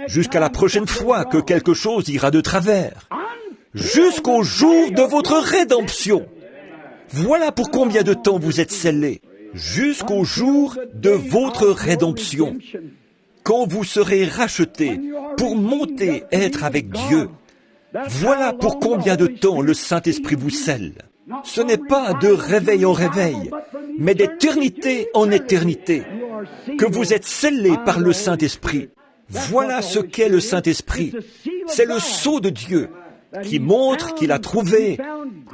jusqu'à la prochaine fois que quelque chose ira de travers. Jusqu'au jour de votre rédemption. Voilà pour combien de temps vous êtes scellés. Jusqu'au jour de votre rédemption. Quand vous serez rachetés pour monter être avec Dieu. Voilà pour combien de temps le Saint-Esprit vous scelle. Ce n'est pas de réveil en réveil, mais d'éternité en éternité, que vous êtes scellés par le Saint-Esprit. Voilà ce qu'est le Saint-Esprit. C'est le sceau de Dieu qui montre qu'il a trouvé,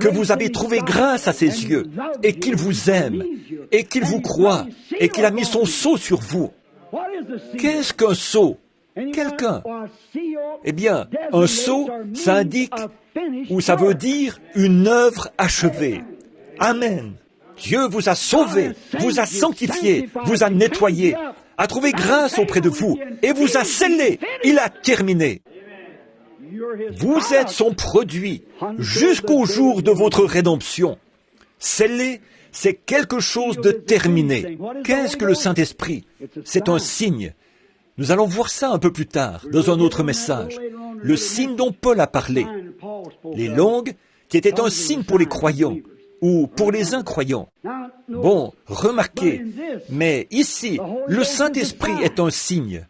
que vous avez trouvé grâce à ses yeux, et qu'il vous aime, et qu'il vous croit, et qu'il a mis son sceau sur vous. Qu'est-ce qu'un sceau? Quelqu'un. Eh bien, un sceau, ça indique, ou ça veut dire une œuvre achevée. Amen. Dieu vous a sauvé, vous a sanctifié, vous a nettoyé, a trouvé grâce auprès de vous, et vous a scellé. Il a terminé. Vous êtes son produit jusqu'au jour de votre rédemption. Scellé, c'est quelque chose de terminé. Qu'est-ce que le Saint-Esprit? C'est un signe. Nous allons voir ça un peu plus tard, dans un autre message. Le signe dont Paul a parlé. Les langues, qui étaient un signe pour les croyants, ou pour les incroyants. Bon, remarquez, mais ici, le Saint-Esprit est un signe.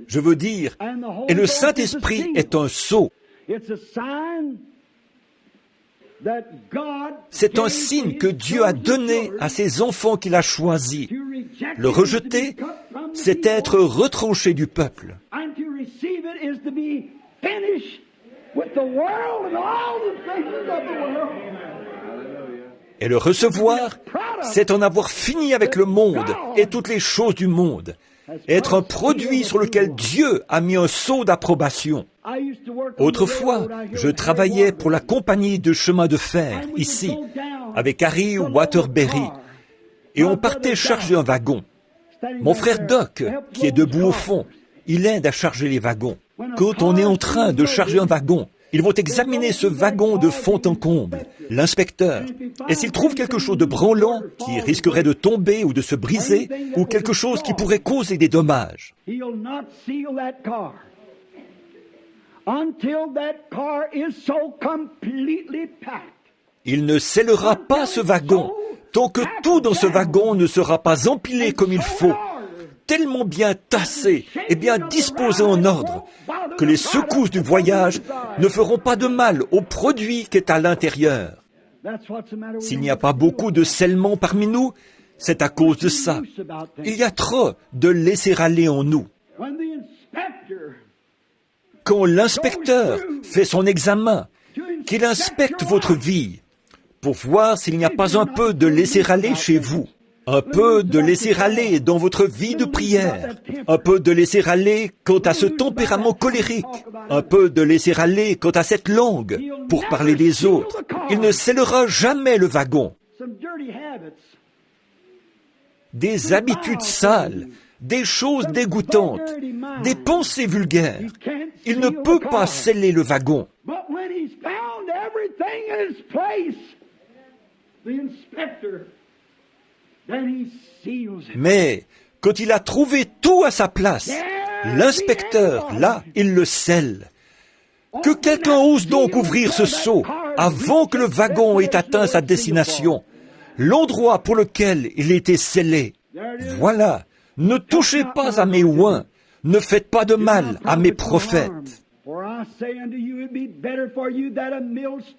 Je veux dire, et le Saint-Esprit est un sceau. C'est un signe que Dieu a donné à ses enfants qu'il a choisis. Le rejeter, c'est être retranché du peuple. Et le recevoir, c'est en avoir fini avec le monde et toutes les choses du monde. Être un produit sur lequel Dieu a mis un sceau d'approbation. Autrefois, je travaillais pour la compagnie de chemin de fer, ici, avec Harry Waterbury, et on partait charger un wagon. Mon frère Doc, qui est debout au fond, il aide à charger les wagons. Quand on est en train de charger un wagon, ils vont examiner ce wagon de fond en comble, l'inspecteur. Et s'ils trouvent quelque chose de branlant, qui risquerait de tomber ou de se briser, ou quelque chose qui pourrait causer des dommages, il ne scellera pas ce wagon tant que tout dans ce wagon ne sera pas empilé comme il faut, tellement bien tassé et bien disposé en ordre, que les secousses du voyage ne feront pas de mal au produit qui est à l'intérieur. S'il n'y a pas beaucoup de scellement parmi nous, c'est à cause de ça. Il y a trop de laisser-aller en nous. Quand l'inspecteur fait son examen, qu'il inspecte votre vie, pour voir s'il n'y a pas un peu de laisser-aller chez vous, un peu de laisser-aller dans votre vie de prière, un peu de laisser-aller quant à ce tempérament colérique, un peu de laisser-aller quant à cette langue, pour parler des autres. Il ne scellera jamais le wagon. Des habitudes sales, des choses dégoûtantes, des pensées vulgaires. Il ne peut pas sceller le wagon. Mais quand il a trouvé tout à sa place, l'inspecteur, là, il le scelle. Que quelqu'un ose donc ouvrir ce sceau avant que le wagon ait atteint sa destination, l'endroit pour lequel il était scellé. Voilà, ne touchez pas à mes oins, ne faites pas de mal à mes prophètes.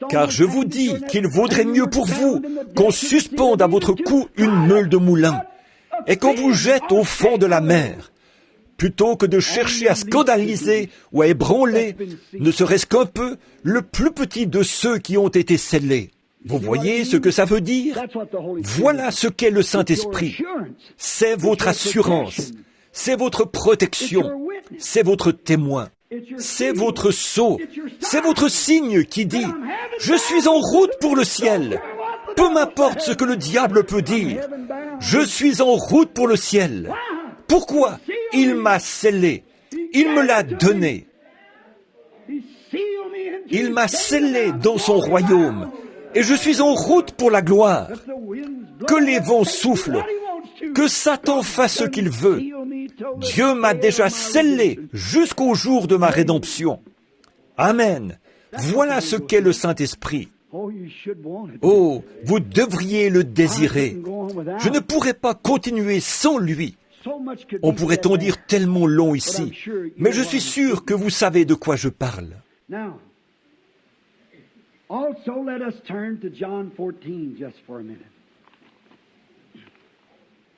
Car je vous dis qu'il vaudrait mieux pour vous qu'on suspende à votre cou une meule de moulin et qu'on vous jette au fond de la mer, plutôt que de chercher à scandaliser ou à ébranler, ne serait-ce qu'un peu, le plus petit de ceux qui ont été scellés. Vous voyez ce que ça veut dire? Voilà ce qu'est le Saint-Esprit. C'est votre assurance, c'est votre protection, c'est votre témoin, c'est votre sceau, c'est votre signe qui dit « Je suis en route pour le ciel ». Peu m'importe ce que le diable peut dire, je suis en route pour le ciel. Pourquoi? Il m'a scellé, il me l'a donné. Il m'a scellé dans son royaume. Et je suis en route pour la gloire. Que les vents soufflent, que Satan fasse ce qu'il veut. Dieu m'a déjà scellé jusqu'au jour de ma rédemption. Amen. Voilà ce qu'est le Saint-Esprit. Oh, vous devriez le désirer. Je ne pourrais pas continuer sans lui. On pourrait en dire tellement long ici, mais je suis sûr que vous savez de quoi je parle. Also, let us turn to John 14 just for a minute.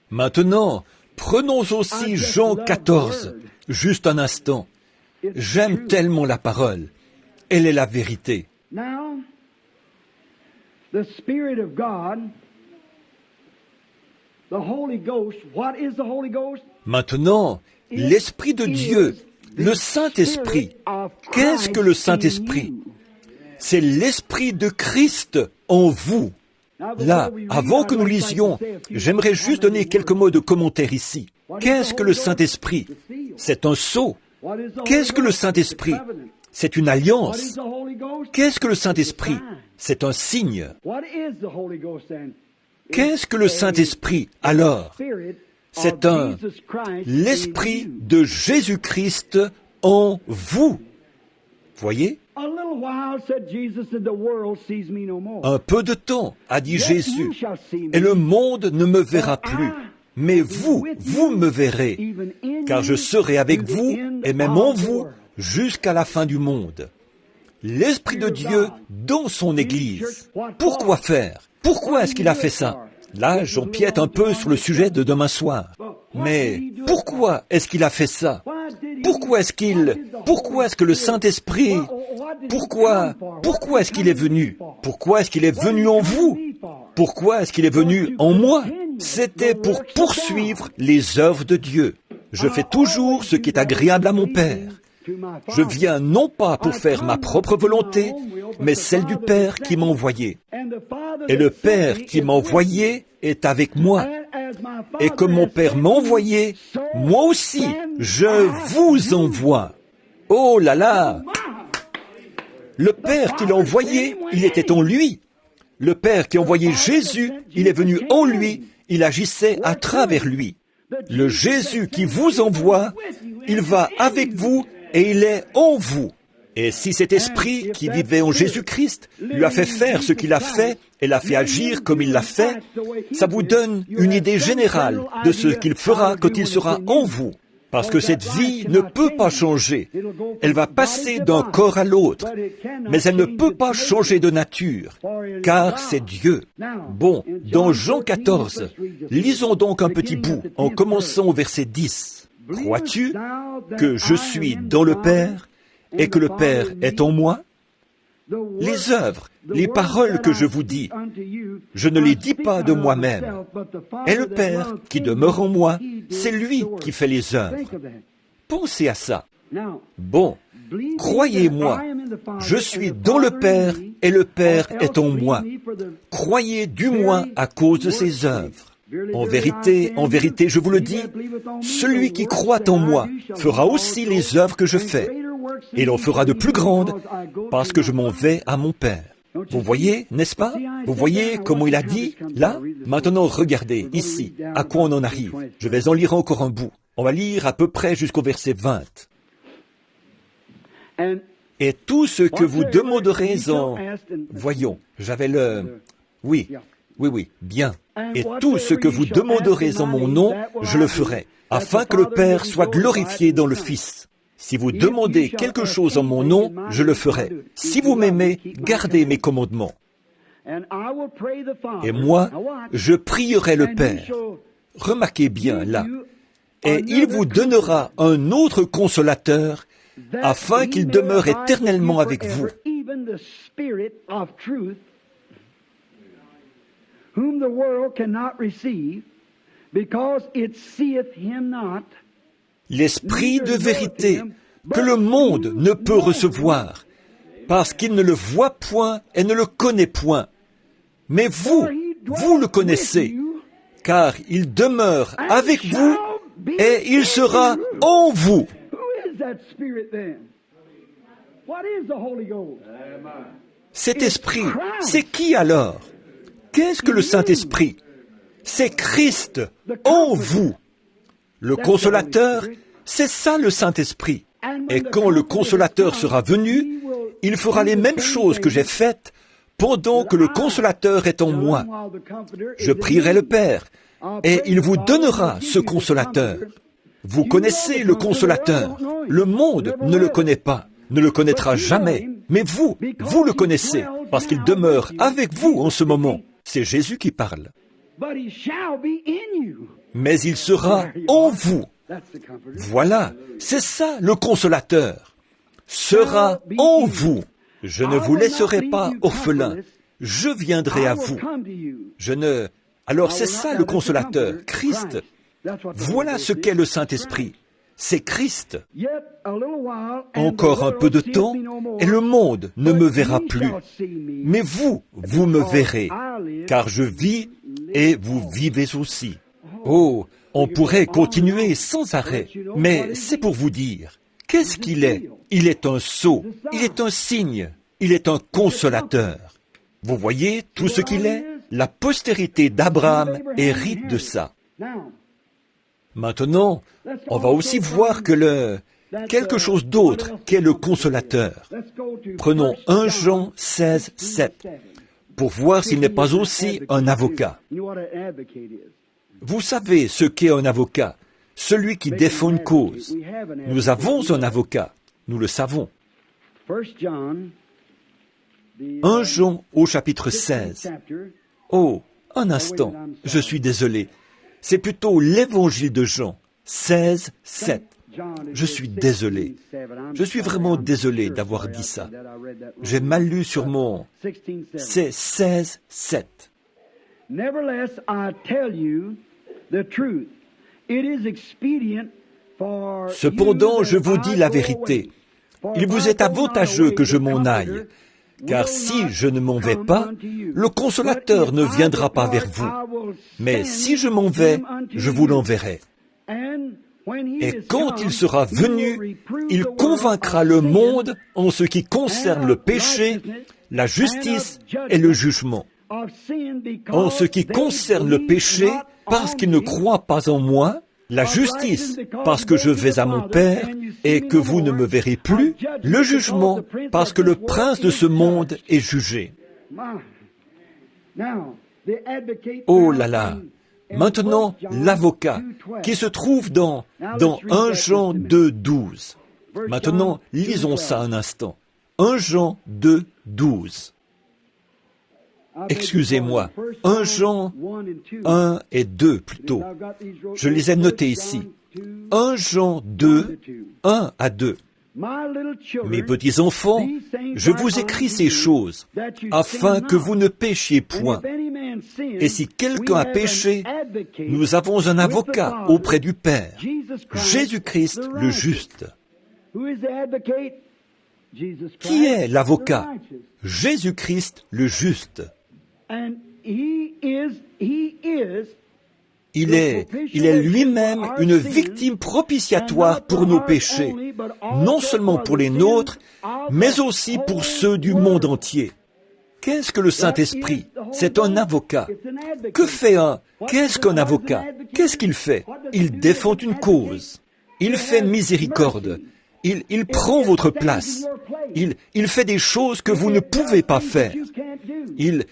Maintenant, prenons aussi Jean 14, juste un instant. J'aime tellement la parole. Elle est la vérité. Now, the Spirit of God, the Holy Ghost, what is the Holy Ghost? Maintenant, l'Esprit de Dieu, le Saint-Esprit. Qu'est-ce que le Saint-Esprit? C'est l'Esprit de Christ en vous. Là, avant que nous lisions, j'aimerais juste donner quelques mots de commentaire ici. Qu'est-ce que le Saint-Esprit? C'est un sceau. Qu'est-ce que le Saint-Esprit? C'est une alliance. Qu'est-ce que le Saint-Esprit? C'est un signe. Qu'est-ce que le Saint-Esprit, alors? C'est l'Esprit de Jésus-Christ en vous. Voyez? Un peu de temps, a dit Jésus, et le monde ne me verra plus. Mais vous me verrez, car je serai avec vous et même en vous jusqu'à la fin du monde. L'Esprit de Dieu dans son Église. Pourquoi faire? Pourquoi est-ce qu'il a fait ça? Là, j'empiète un peu sur le sujet de demain soir. Mais pourquoi est-ce qu'il a fait ça? Pourquoi est-ce que le Saint-Esprit, pourquoi est-ce qu'il est venu? Pourquoi est-ce qu'il est venu en vous? Pourquoi est-ce qu'il est venu en moi? C'était pour poursuivre les œuvres de Dieu. Je fais toujours ce qui est agréable à mon Père. Je viens non pas pour faire ma propre volonté, mais celle du Père qui m'a envoyé. Et le Père qui m'a envoyé est avec moi. Et comme mon Père m'a envoyé, moi aussi, je vous envoie. Oh là là! Le Père qui l'a envoyé, il était en lui. Le Père qui a envoyé Jésus, il est venu en lui, il agissait à travers lui. Le Jésus qui vous envoie, il va avec vous et il est en vous. Et si cet esprit qui vivait en Jésus-Christ lui a fait faire ce qu'il a fait et l'a fait agir comme il l'a fait, ça vous donne une idée générale de ce qu'il fera quand il sera en vous. Parce que cette vie ne peut pas changer. Elle va passer d'un corps à l'autre, mais elle ne peut pas changer de nature, car c'est Dieu. Bon, dans Jean 14, lisons donc un petit bout, en commençant au verset 10. Crois-tu que je suis dans le Père et que le Père est en moi? Les œuvres, les paroles que je vous dis, je ne les dis pas de moi-même. Et le Père qui demeure en moi, c'est lui qui fait les œuvres. Pensez à ça. Bon, croyez-moi, je suis dans le Père et le Père est en moi. Croyez du moins à cause de ses œuvres. En vérité, je vous le dis, celui qui croit en moi fera aussi les œuvres que je fais. Et il en fera de plus grandes, parce que je m'en vais à mon Père. Vous voyez, n'est-ce pas? Vous voyez comment il a dit, là? Maintenant, regardez, ici, à quoi on en arrive. Je vais en lire encore un bout. On va lire à peu près jusqu'au verset 20. Et tout ce que vous demanderez en... Voyons, j'avais le... Oui, bien. Et tout ce que vous demanderez en mon nom, je le ferai, afin que le Père soit glorifié dans le Fils. Si vous demandez quelque chose en mon nom, je le ferai. Si vous m'aimez, gardez mes commandements. Et moi, je prierai le Père. Remarquez bien là. Et il vous donnera un autre consolateur, afin qu'il demeure éternellement avec vous. L'Esprit de vérité que le monde ne peut recevoir, parce qu'il ne le voit point et ne le connaît point. Mais vous, vous le connaissez, car il demeure avec vous et il sera en vous. Cet esprit, c'est qui alors? Qu'est-ce que le Saint-Esprit? C'est Christ en vous. Le consolateur, c'est ça le Saint-Esprit. Et quand le consolateur sera venu, il fera les mêmes choses que j'ai faites pendant que le consolateur est en moi. Je prierai le Père et il vous donnera ce consolateur. Vous connaissez le consolateur. Le monde ne le connaît pas, ne le connaîtra jamais. Mais vous, vous le connaissez, parce qu'il demeure avec vous en ce moment. C'est Jésus qui parle. Mais il sera en vous. Voilà, c'est ça le consolateur. Sera en vous. Je ne vous laisserai pas orphelins. Je viendrai à vous. Alors c'est ça le consolateur, Christ. Voilà ce qu'est le Saint-Esprit. C'est Christ. Encore un peu de temps, et le monde ne me verra plus. Mais vous, vous me verrez, car je vis et vous vivez aussi. Oh, on pourrait continuer sans arrêt, mais c'est pour vous dire, qu'est-ce qu'il est? Il est un sceau, il est un signe, il est un consolateur. Vous voyez tout ce qu'il est? La postérité d'Abraham hérite de ça. Maintenant, on va aussi voir que quelque chose d'autre qu'est le consolateur. Prenons 1 Jean 16, 7, pour voir s'il n'est pas aussi un avocat. Vous savez ce qu'est un avocat, celui qui défend une cause. Nous avons un avocat, nous le savons. 1 Jean au chapitre 16. Oh, un instant, je suis désolé. C'est plutôt l'évangile de Jean, 16, 7. Je suis désolé. Je suis vraiment désolé d'avoir dit ça. J'ai mal lu sur mon... C'est 16, 7. Cependant, je vous dis la vérité. Il vous est avantageux que je m'en aille. Car si je ne m'en vais pas, le consolateur ne viendra pas vers vous. Mais si je m'en vais, je vous l'enverrai. Et quand il sera venu, il convaincra le monde en ce qui concerne le péché, la justice et le jugement. En ce qui concerne le péché, parce qu'ils ne croient pas en moi, la justice, parce que je vais à mon Père et que vous ne me verrez plus, le jugement, parce que le prince de ce monde est jugé. Oh là là! Maintenant, l'avocat, qui se trouve dans 1 Jean 2, 12. Maintenant, lisons ça un instant. 1 Jean 2, 12. Excusez-moi, 1 Jean 1 et 2 plutôt. Je les ai notés ici. 1 Jean 2, 1 à 2. Mes petits enfants, je vous écris ces choses, afin que vous ne péchiez point. Et si quelqu'un a péché, nous avons un avocat auprès du Père, Jésus-Christ le juste. Qui est l'avocat? Jésus-Christ le juste. Il est lui-même une victime propitiatoire pour nos péchés, non seulement pour les nôtres, mais aussi pour ceux du monde entier. Qu'est-ce que le Saint-Esprit? C'est un avocat. Qu'est-ce qu'un avocat? Qu'est-ce qu'il fait? Il défend une cause. Il fait miséricorde. Il prend votre place. Il fait des choses que vous ne pouvez pas faire. Il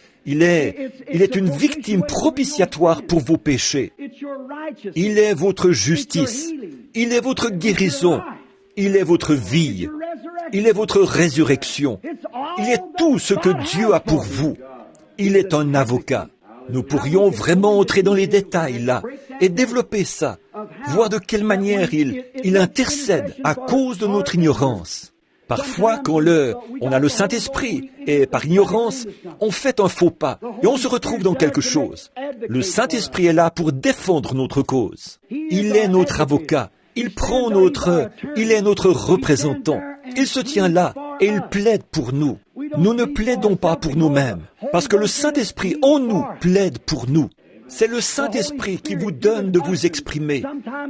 est une victime propitiatoire pour vos péchés. Il est votre justice. Il est votre guérison. Il est votre vie. Il est votre résurrection. Il est tout ce que Dieu a pour vous. Il est un avocat. Nous pourrions vraiment entrer dans les détails là et développer ça, voir de quelle manière il intercède à cause de notre ignorance. Parfois, quand on a le Saint-Esprit, et par ignorance, on fait un faux pas, et on se retrouve dans quelque chose. Le Saint-Esprit est là pour défendre notre cause. Il est notre avocat. Il est notre représentant. Il se tient là, et il plaide pour nous. Nous ne plaidons pas pour nous-mêmes, parce que le Saint-Esprit en nous plaide pour nous. C'est le Saint-Esprit qui vous donne de vous exprimer,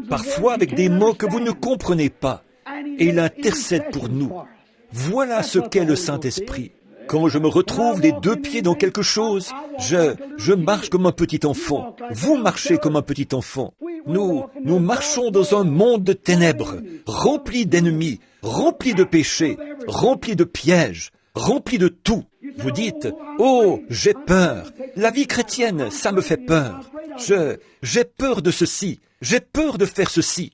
parfois avec des mots que vous ne comprenez pas. Et il intercède pour nous. Voilà ce qu'est le Saint-Esprit. Quand je me retrouve les deux pieds dans quelque chose, je marche comme un petit enfant. Vous marchez comme un petit enfant. Nous marchons dans un monde de ténèbres, rempli d'ennemis, rempli de péchés, rempli de pièges, rempli de tout. Vous dites, « Oh, j'ai peur. La vie chrétienne, ça me fait peur. J'ai peur de ceci. J'ai peur de faire ceci. »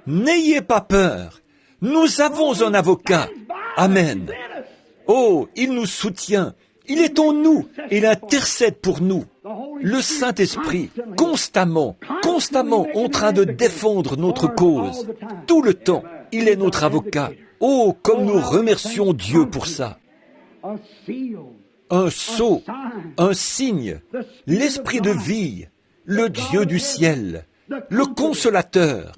N'ayez pas peur. Nous avons un avocat. Amen. Oh, il nous soutient. Il est en nous. Il intercède pour nous. Le Saint-Esprit, constamment en train de défendre notre cause. Tout le temps, il est notre avocat. Oh, comme nous remercions Dieu pour ça. Un sceau, un signe, l'Esprit de vie, le Dieu du ciel, le consolateur,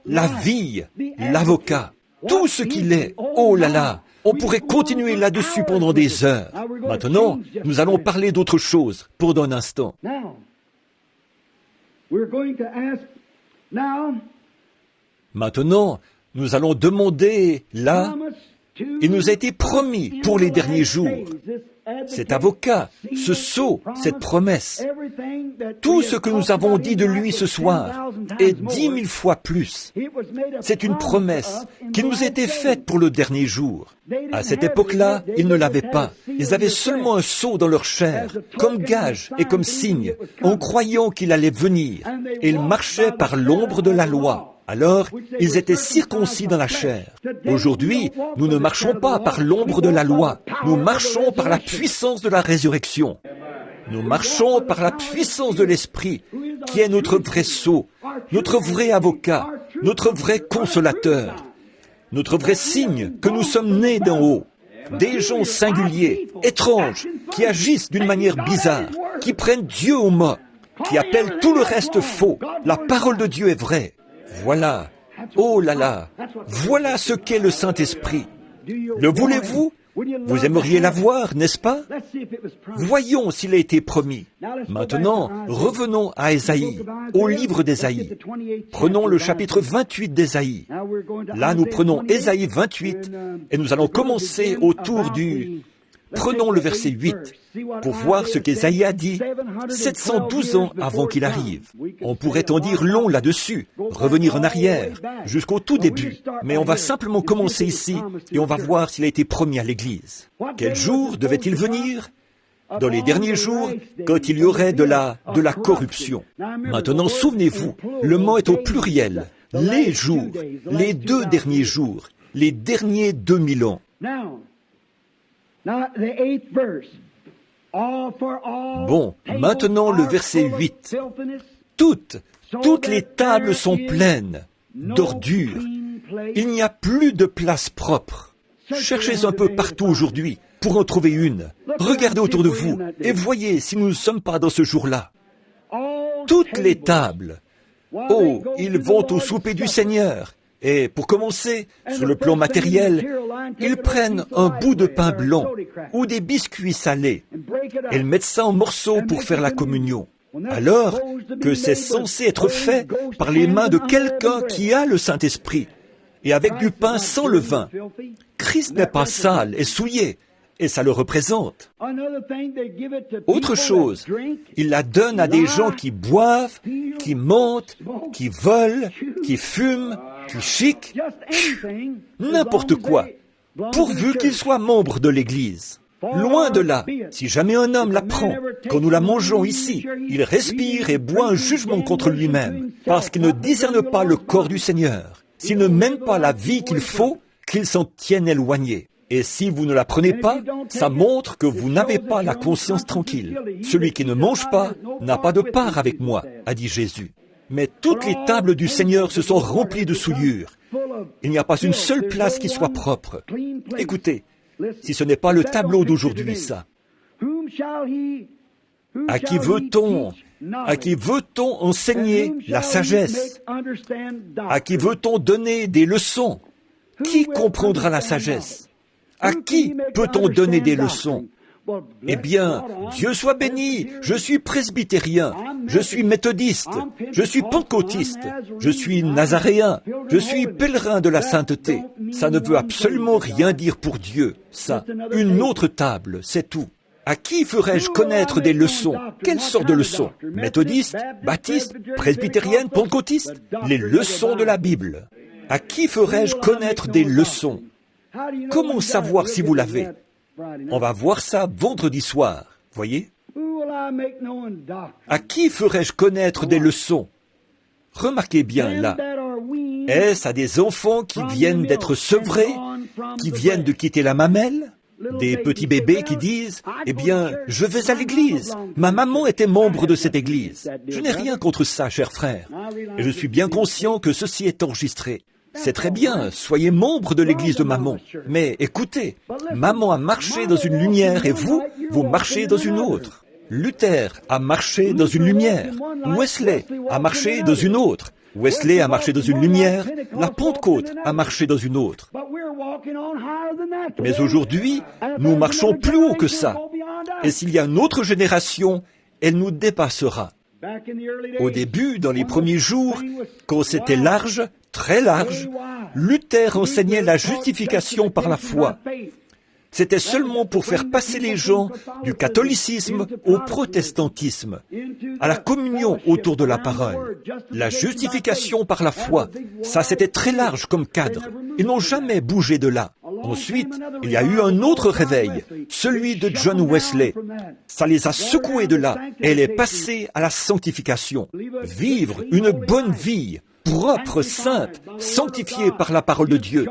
la vie, l'avocat, tout ce qu'il est. Oh là là, on pourrait continuer là-dessus pendant des heures. Maintenant, nous allons parler d'autre chose pour un instant. Maintenant, nous allons demander là, il nous a été promis pour les derniers jours, cet avocat, ce sceau, cette promesse, tout ce que nous avons dit de lui ce soir, et 10 000 fois plus. C'est une promesse qui nous était faite pour le dernier jour. À cette époque-là, ils ne l'avaient pas. Ils avaient seulement un sceau dans leur chair, comme gage et comme signe, en croyant qu'il allait venir. Et ils marchaient par l'ombre de la loi. Alors, ils étaient circoncis dans la chair. Aujourd'hui, nous ne marchons pas par l'ombre de la loi. Nous marchons par la puissance de la résurrection. Nous marchons par la puissance de l'Esprit, qui est notre vrai sceau, notre vrai avocat, notre vrai consolateur, notre vrai signe que nous sommes nés d'en haut. Des gens singuliers, étranges, qui agissent d'une manière bizarre, qui prennent Dieu au mot, qui appellent tout le reste faux. La parole de Dieu est vraie. Voilà, oh là là, voilà ce qu'est le Saint-Esprit. Le voulez-vous? Vous aimeriez l'avoir, n'est-ce pas? Voyons s'il a été promis. Maintenant, revenons à Ésaïe, au livre d'Ésaïe. Prenons le chapitre 28 d'Ésaïe. Là, nous prenons Ésaïe 28 et nous allons commencer autour du... Prenons le verset 8 pour voir ce qu'Ésaïe a dit 712 ans avant qu'il arrive. On pourrait en dire long là-dessus, revenir en arrière, jusqu'au tout début. Mais on va simplement commencer ici et on va voir s'il a été promis à l'Église. Quel jour devait-il venir? Dans les derniers jours, quand il y aurait de la corruption. Maintenant, souvenez-vous, le mot est au pluriel. Les jours, les 2 derniers jours, les derniers 2000 ans. Bon, maintenant le verset 8. Toutes les tables sont pleines d'ordures. Il n'y a plus de place propre. Cherchez un peu partout aujourd'hui pour en trouver une. Regardez autour de vous et voyez si nous ne sommes pas dans ce jour-là. Toutes les tables. Oh, ils vont au souper du Seigneur. Et pour commencer, sur le plan matériel, ils prennent un bout de pain blanc ou des biscuits salés. Ils mettent ça en morceaux pour faire la communion. Alors que c'est censé être fait par les mains de quelqu'un qui a le Saint-Esprit et avec du pain sans levain. Christ n'est pas sale et souillé, et ça le représente. Autre chose, il la donne à des gens qui boivent, qui mentent, qui volent, qui fument, qui chiquent, n'importe quoi, pourvu qu'ils soient membres de l'Église. Loin de là, si jamais un homme la prend, quand nous la mangeons ici, il respire et boit un jugement contre lui-même, parce qu'il ne discerne pas le corps du Seigneur. S'il ne mène pas la vie qu'il faut, qu'il s'en tienne éloigné. Et si vous ne la prenez pas, ça montre que vous n'avez pas la conscience tranquille. Celui qui ne mange pas n'a pas de part avec moi, a dit Jésus. Mais toutes les tables du Seigneur se sont remplies de souillures. Il n'y a pas une seule place qui soit propre. Écoutez, si ce n'est pas le tableau d'aujourd'hui, ça. À qui veut-on enseigner la sagesse? À qui veut-on donner des leçons? Qui comprendra la sagesse? À qui peut-on donner des leçons? Eh bien, Dieu soit béni, je suis presbytérien, je suis méthodiste, je suis pentecôtiste, je suis nazaréen, je suis pèlerin de la sainteté. Ça ne veut absolument rien dire pour Dieu, ça. Une autre table, c'est tout. À qui ferais-je connaître des leçons? Quelle sorte de leçons? Méthodiste, baptiste, presbytérienne, pentecôtiste? Les leçons de la Bible. À qui ferais-je connaître des leçons? Comment savoir si vous l'avez? On va voir ça vendredi soir, voyez? À qui ferais-je connaître des leçons? Remarquez bien là. Est-ce à des enfants qui viennent d'être sevrés, qui viennent de quitter la mamelle? Des petits bébés qui disent, eh bien, je vais à l'église. Ma maman était membre de cette église. Je n'ai rien contre ça, cher frère. Et je suis bien conscient que ceci est enregistré. C'est très bien, soyez membre de l'église de maman. Mais écoutez, maman a marché dans une lumière et vous marchez dans une autre. Luther a marché dans une lumière. Wesley a marché dans une autre. Wesley a marché dans une lumière. La Pentecôte a marché dans une autre. Mais aujourd'hui, nous marchons plus haut que ça. Et s'il y a une autre génération, elle nous dépassera. Au début, dans les premiers jours, quand c'était large, très large, Luther enseignait la justification par la foi. C'était seulement pour faire passer les gens du catholicisme au protestantisme, à la communion autour de la parole. La justification par la foi, ça c'était très large comme cadre. Ils n'ont jamais bougé de là. Ensuite, il y a eu un autre réveil, celui de John Wesley. Ça les a secoués de là et elle est passée à la sanctification. Vivre une bonne vie, propre, sainte, sanctifiée par la parole de Dieu.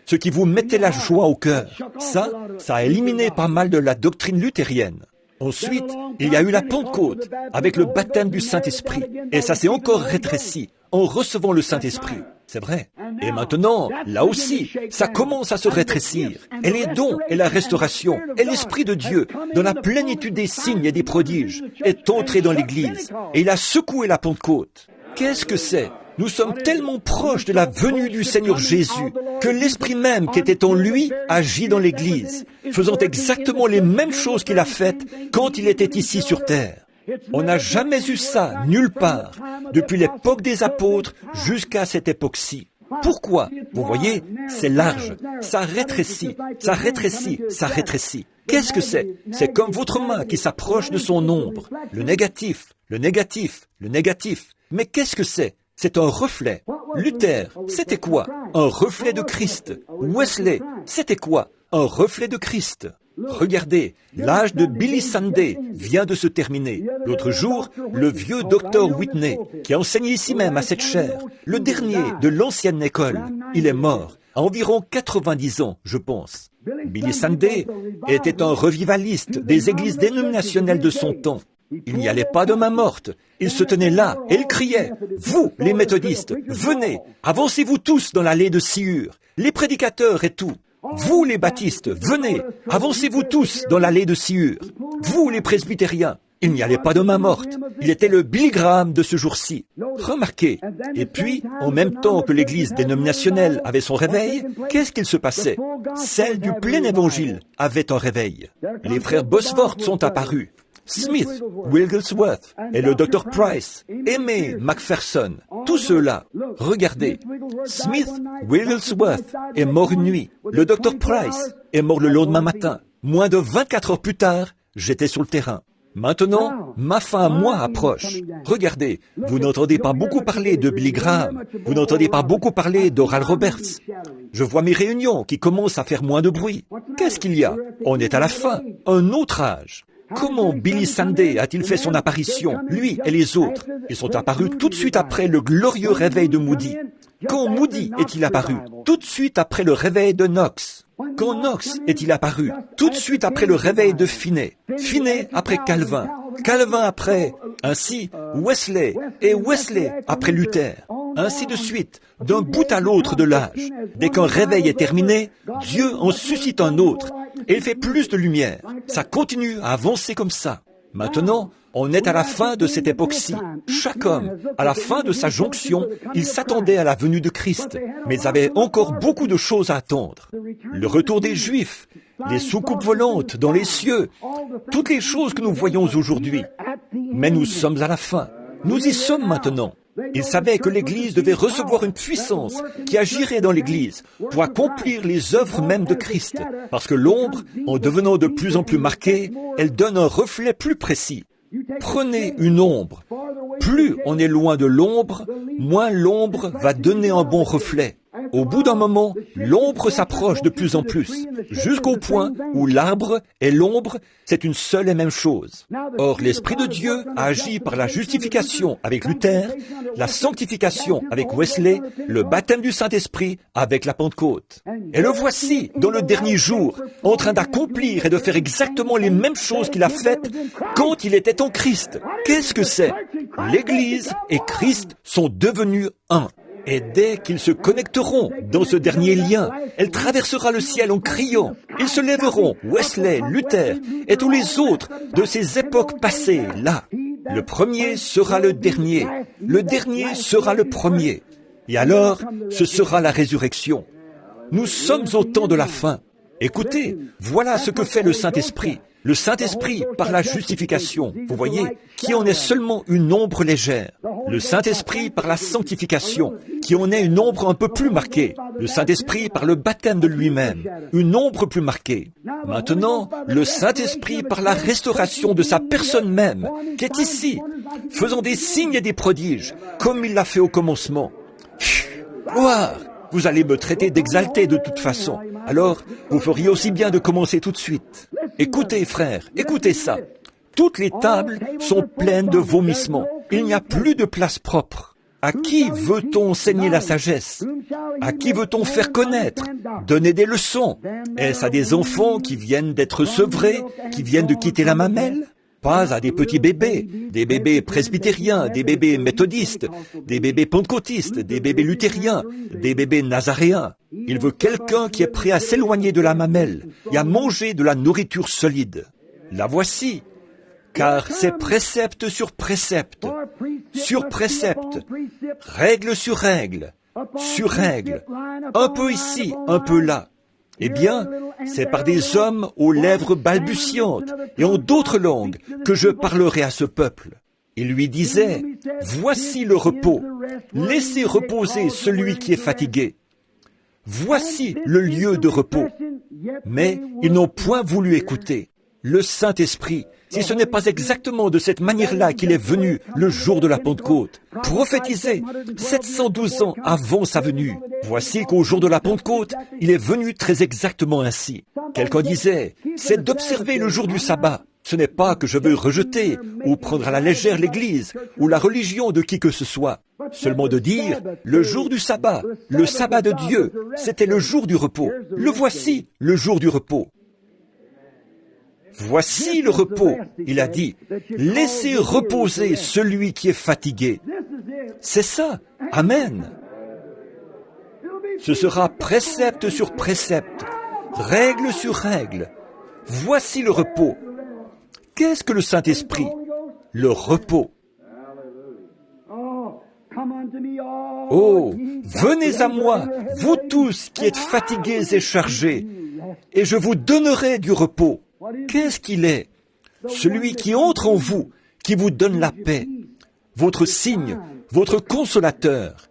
Ce qui vous mettait la joie au cœur. Ça a éliminé pas mal de la doctrine luthérienne. Ensuite, il y a eu la Pentecôte, avec le baptême du Saint-Esprit. Et ça s'est encore rétréci, en recevant le Saint-Esprit. C'est vrai. Et maintenant, là aussi, ça commence à se rétrécir. Et les dons, et la restauration, et l'Esprit de Dieu, dans la plénitude des signes et des prodiges, est entré dans l'Église. Et il a secoué la Pentecôte. Qu'est-ce que c'est? Nous sommes tellement proches de la venue du Seigneur Jésus que l'Esprit même qui était en lui agit dans l'Église, faisant exactement les mêmes choses qu'il a faites quand il était ici sur terre. On n'a jamais eu ça nulle part, depuis l'époque des apôtres jusqu'à cette époque-ci. Pourquoi? Vous voyez, c'est large, ça rétrécit, ça rétrécit, ça rétrécit. Qu'est-ce que c'est? C'est comme votre main qui s'approche de son ombre. Le négatif, le négatif, le négatif. Mais qu'est-ce que c'est? C'est un reflet. Luther, c'était quoi? Un reflet de Christ. Wesley, c'était quoi? Un reflet de Christ. Regardez, l'âge de Billy Sunday vient de se terminer. L'autre jour, le vieux Dr. Whitney, qui enseigne ici même à cette chaire, le dernier de l'ancienne école, il est mort, à environ 90 ans, je pense. Billy Sunday était un revivaliste des églises dénominationnelles de son temps. Il n'y allait pas de main morte. Il se tenait là et il criait, « Vous, les méthodistes, venez, avancez-vous tous dans l'allée de Sciure, les prédicateurs et tout. Vous, les baptistes, venez, avancez-vous tous dans l'allée de Sciure. Vous, les presbytériens. » Il n'y allait pas de main morte. Il était le Billy Graham de ce jour-ci. Remarquez. Et puis, en même temps que l'église dénominationnelle avait son réveil, qu'est-ce qu'il se passait? Celle du plein évangile avait un réveil. Les frères Bosworth sont apparus. Smith, Wigglesworth et le Dr. Price, Aimé McPherson, tous ceux-là. Regardez, Smith, Wigglesworth est mort une nuit. Le Dr. Price est mort le lendemain matin. Moins de 24 heures plus tard, j'étais sur le terrain. Maintenant, ma fin à moi approche. Regardez, vous n'entendez pas beaucoup parler de Billy Graham. Vous n'entendez pas beaucoup parler d'Oral Roberts. Je vois mes réunions qui commencent à faire moins de bruit. Qu'est-ce qu'il y a? On est à la fin, un autre âge. Comment Billy Sunday a-t-il fait son apparition, lui et les autres? Ils sont apparus tout de suite après le glorieux réveil de Moody. Quand Moody est-il apparu? Tout de suite après le réveil de Knox. Quand Knox est-il apparu? Tout de suite après le réveil de Finney. Finney après Calvin. Calvin après, ainsi, Wesley, et Wesley après Luther. Ainsi de suite, d'un bout à l'autre de l'âge. Dès qu'un réveil est terminé, Dieu en suscite un autre, et il fait plus de lumière. Ça continue à avancer comme ça. Maintenant, on est à la fin de cette époque-ci. Chaque homme, à la fin de sa jonction, il s'attendait à la venue de Christ, mais il avait encore beaucoup de choses à attendre. Le retour des Juifs, les soucoupes volantes dans les cieux, toutes les choses que nous voyons aujourd'hui. Mais nous sommes à la fin. Nous y sommes maintenant. Il savait que l'Église devait recevoir une puissance qui agirait dans l'Église pour accomplir les œuvres mêmes de Christ, parce que l'ombre, en devenant de plus en plus marquée, elle donne un reflet plus précis. Prenez une ombre. Plus on est loin de l'ombre, moins l'ombre va donner un bon reflet. Au bout d'un moment, l'ombre s'approche de plus en plus, jusqu'au point où l'arbre et l'ombre, c'est une seule et même chose. Or, l'Esprit de Dieu a agi par la justification avec Luther, la sanctification avec Wesley, le baptême du Saint-Esprit avec la Pentecôte. Et le voici, dans le dernier jour, en train d'accomplir et de faire exactement les mêmes choses qu'il a faites quand il était en Christ. Qu'est-ce que c'est? L'Église et Christ sont devenus un. Et dès qu'ils se connecteront dans ce dernier lien, elle traversera le ciel en criant. Ils se lèveront, Wesley, Luther et tous les autres de ces époques passées, là. Le premier sera le dernier sera le premier. Et alors, ce sera la résurrection. Nous sommes au temps de la fin. Écoutez, voilà ce que fait le Saint-Esprit. Le Saint-Esprit par la justification, vous voyez, qui en est seulement une ombre légère. Le Saint-Esprit par la sanctification, qui en est une ombre un peu plus marquée. Le Saint-Esprit par le baptême de lui-même, une ombre plus marquée. Maintenant, le Saint-Esprit par la restauration de sa personne même, qui est ici, faisant des signes et des prodiges, comme il l'a fait au commencement. Gloire! Vous allez me traiter d'exalté de toute façon. Alors, vous feriez aussi bien de commencer tout de suite. Écoutez, frères, écoutez ça. Toutes les tables sont pleines de vomissements. Il n'y a plus de place propre. À qui veut-on enseigner la sagesse? À qui veut-on faire connaître? Donner des leçons? Est-ce à des enfants qui viennent d'être sevrés, qui viennent de quitter la mamelle? Pas à des petits bébés, des bébés presbytériens, des bébés méthodistes, des bébés pentecôtistes, des bébés luthériens, des bébés nazaréens. Il veut quelqu'un qui est prêt à s'éloigner de la mamelle et à manger de la nourriture solide. La voici, car c'est précepte sur précepte, règle sur règle, un peu ici, un peu là. Eh bien, c'est par des hommes aux lèvres balbutiantes et en d'autres langues que je parlerai à ce peuple. Il lui disait, « Voici le repos, laissez reposer celui qui est fatigué. Voici le lieu de repos. » Mais ils n'ont point voulu écouter. Le Saint-Esprit, si ce n'est pas exactement de cette manière-là qu'il est venu le jour de la Pentecôte, prophétisé 712 ans avant sa venue. Voici qu'au jour de la Pentecôte, il est venu très exactement ainsi. Quelqu'un disait, c'est d'observer le jour du sabbat. Ce n'est pas que je veux rejeter ou prendre à la légère l'Église ou la religion de qui que ce soit. Seulement de dire, le jour du sabbat, le sabbat de Dieu, c'était le jour du repos. Le voici, le jour du repos. Voici le repos, il a dit. Laissez reposer celui qui est fatigué. C'est ça. Amen. Ce sera précepte sur précepte, règle sur règle. Voici le repos. Qu'est-ce que le Saint-Esprit? Le repos. Oh, venez à moi, vous tous qui êtes fatigués et chargés, et je vous donnerai du repos. Qu'est-ce qu'il est? Celui qui entre en vous, qui vous donne la paix, votre signe, votre consolateur.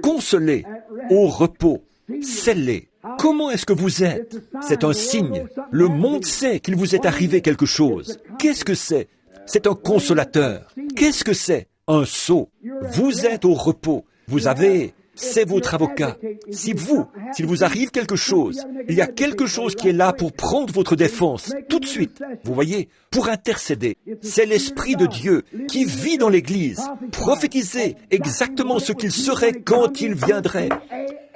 Consolé, au repos, scellé. Comment est-ce que vous êtes? C'est un signe. Le monde sait qu'il vous est arrivé quelque chose. Qu'est-ce que c'est? C'est un consolateur. Qu'est-ce que c'est? Un sceau. Vous êtes au repos. Vous avez c'est votre avocat. S'il vous arrive quelque chose, il y a quelque chose qui est là pour prendre votre défense, tout de suite, vous voyez, pour intercéder. C'est l'Esprit de Dieu qui vit dans l'Église, prophétiser exactement ce qu'il serait quand il viendrait.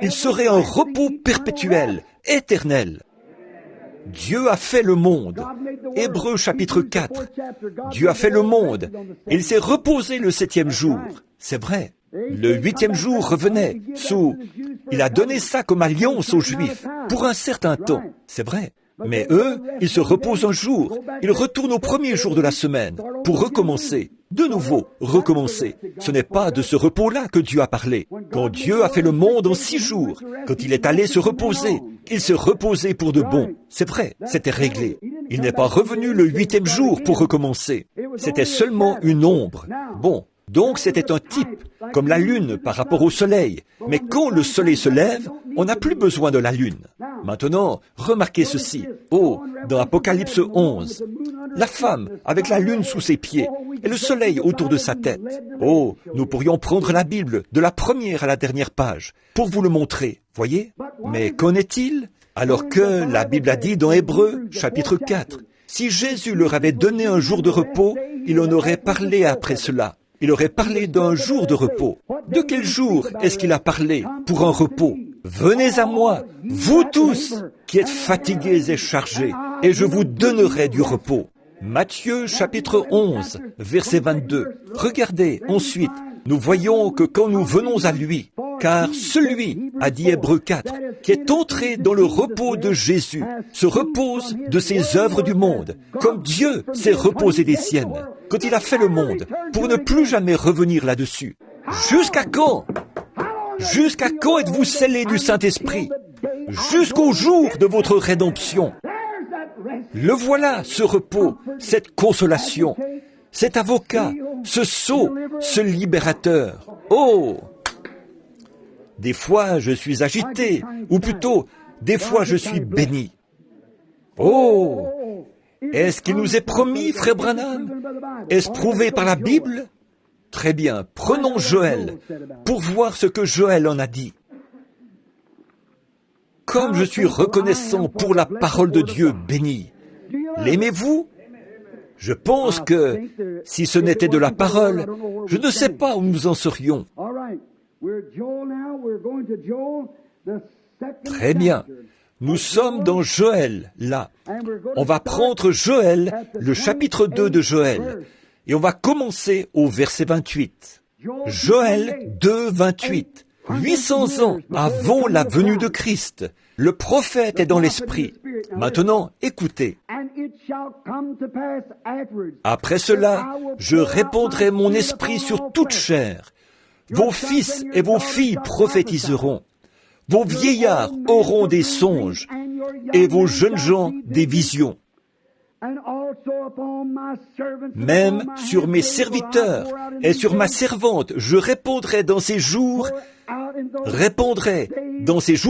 Il serait un repos perpétuel, éternel. Dieu a fait le monde. Hébreux chapitre 4. Dieu a fait le monde. Et il s'est reposé le 7e jour. C'est vrai. Le 8e jour revenait il a donné ça comme alliance aux Juifs pour un certain temps. C'est vrai. Mais eux, ils se reposent un jour. Ils retournent au premier jour de la semaine pour recommencer. De nouveau, recommencer. Ce n'est pas de ce repos-là que Dieu a parlé. Quand Dieu a fait le monde en 6 jours, quand il est allé se reposer, il s'est reposé pour de bon. C'est vrai, c'était réglé. Il n'est pas revenu le 8e jour pour recommencer. C'était seulement une ombre. Bon, donc c'était un type, comme la lune par rapport au soleil. Mais quand le soleil se lève, on n'a plus besoin de la lune. Maintenant, remarquez ceci. Dans Apocalypse 11, la femme avec la lune sous ses pieds et le soleil autour de sa tête. Nous pourrions prendre la Bible de la première à la dernière page pour vous le montrer, voyez? Mais qu'en est-il? Alors que la Bible a dit dans Hébreux, chapitre 4, si Jésus leur avait donné un jour de repos, il en aurait parlé après cela. Il aurait parlé d'un jour de repos. De quel jour est-ce qu'il a parlé pour un repos? Venez à moi, vous tous qui êtes fatigués et chargés, et je vous donnerai du repos. Matthieu chapitre 11, verset 22. Regardez, ensuite, nous voyons que quand nous venons à lui, car celui, a dit Hébreux 4, qui est entré dans le repos de Jésus, se repose de ses œuvres du monde, comme Dieu s'est reposé des siennes, quand il a fait le monde, pour ne plus jamais revenir là-dessus. Jusqu'à quand? Jusqu'à quand êtes-vous scellés du Saint-Esprit? Jusqu'au jour de votre rédemption. Le voilà, ce repos, cette consolation, cet avocat, ce sceau, ce libérateur. Des fois, je suis agité, ou plutôt, des fois, je suis béni. Est-ce qu'il nous est promis, frère Branham? Est-ce prouvé par la Bible? Très bien, prenons Joël, pour voir ce que Joël en a dit. Comme je suis reconnaissant pour la parole de Dieu bénie. L'aimez-vous? Je pense que, si ce n'était de la parole, je ne sais pas où nous en serions. Très bien. Nous sommes dans Joël, là. On va prendre Joël, le chapitre 2 de Joël, et on va commencer au verset 28. Joël 2, 28. 800 ans avant la venue de Christ, le prophète est dans l'esprit. Maintenant, écoutez. Après cela, je répandrai mon esprit sur toute chair. Vos fils et vos filles prophétiseront. Vos vieillards auront des songes et vos jeunes gens des visions. Même sur mes serviteurs et sur ma servante, je répandrai dans ces jours,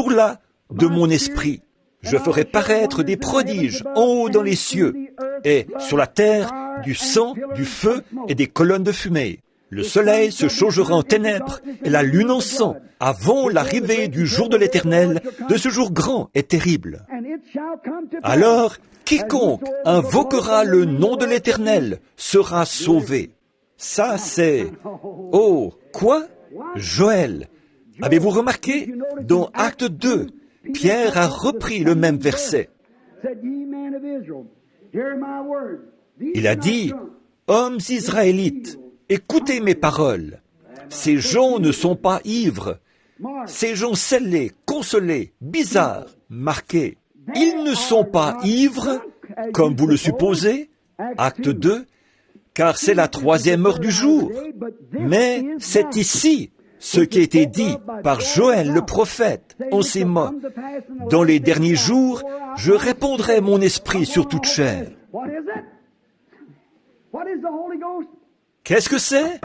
là de mon esprit. Je ferai paraître des prodiges en haut dans les cieux et sur la terre du sang, du feu et des colonnes de fumée. Le soleil se changera en ténèbres et la lune en sang avant l'arrivée du jour de l'Éternel, de ce jour grand et terrible. Alors, quiconque invoquera le nom de l'Éternel sera sauvé. Ça, c'est... Quoi? Joël. Avez-vous remarqué? Dans Acte 2, Pierre a repris le même verset. Il a dit, « Hommes israélites, écoutez mes paroles. Ces gens ne sont pas ivres. Ces gens scellés, consolés, bizarres, marqués. Ils ne sont pas ivres, comme vous le supposez, Acte 2, car c'est la 3e heure du jour. Mais c'est ici ce qui a été dit par Joël le prophète en ces mots. Dans les derniers jours, je répandrai mon esprit sur toute chair. » Qu'est-ce que c'est?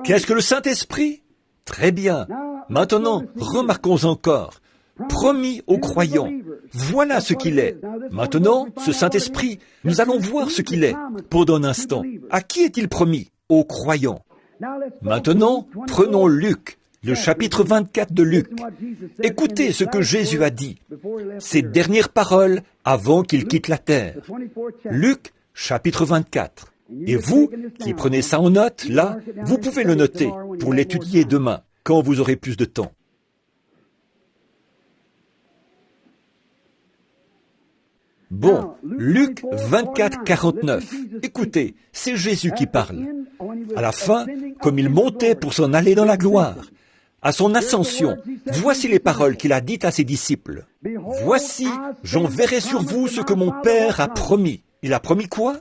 Qu'est-ce que le Saint-Esprit? Très bien. Maintenant, remarquons encore. Promis aux croyants. Voilà ce qu'il est. Maintenant, ce Saint-Esprit, nous allons voir ce qu'il est. Pendant un instant. À qui est-il promis? Aux croyants. Maintenant, prenons Luc, le chapitre 24 de Luc. Écoutez ce que Jésus a dit, ses dernières paroles avant qu'il quitte la terre. Luc, chapitre 24. Et vous, qui prenez ça en note, là, vous pouvez le noter pour l'étudier demain, quand vous aurez plus de temps. Bon, Luc 24, 49. Écoutez, c'est Jésus qui parle. À la fin, comme il montait pour s'en aller dans la gloire, à son ascension, voici les paroles qu'il a dites à ses disciples. « Voici, j'enverrai sur vous ce que mon Père a promis. » Il a promis quoi?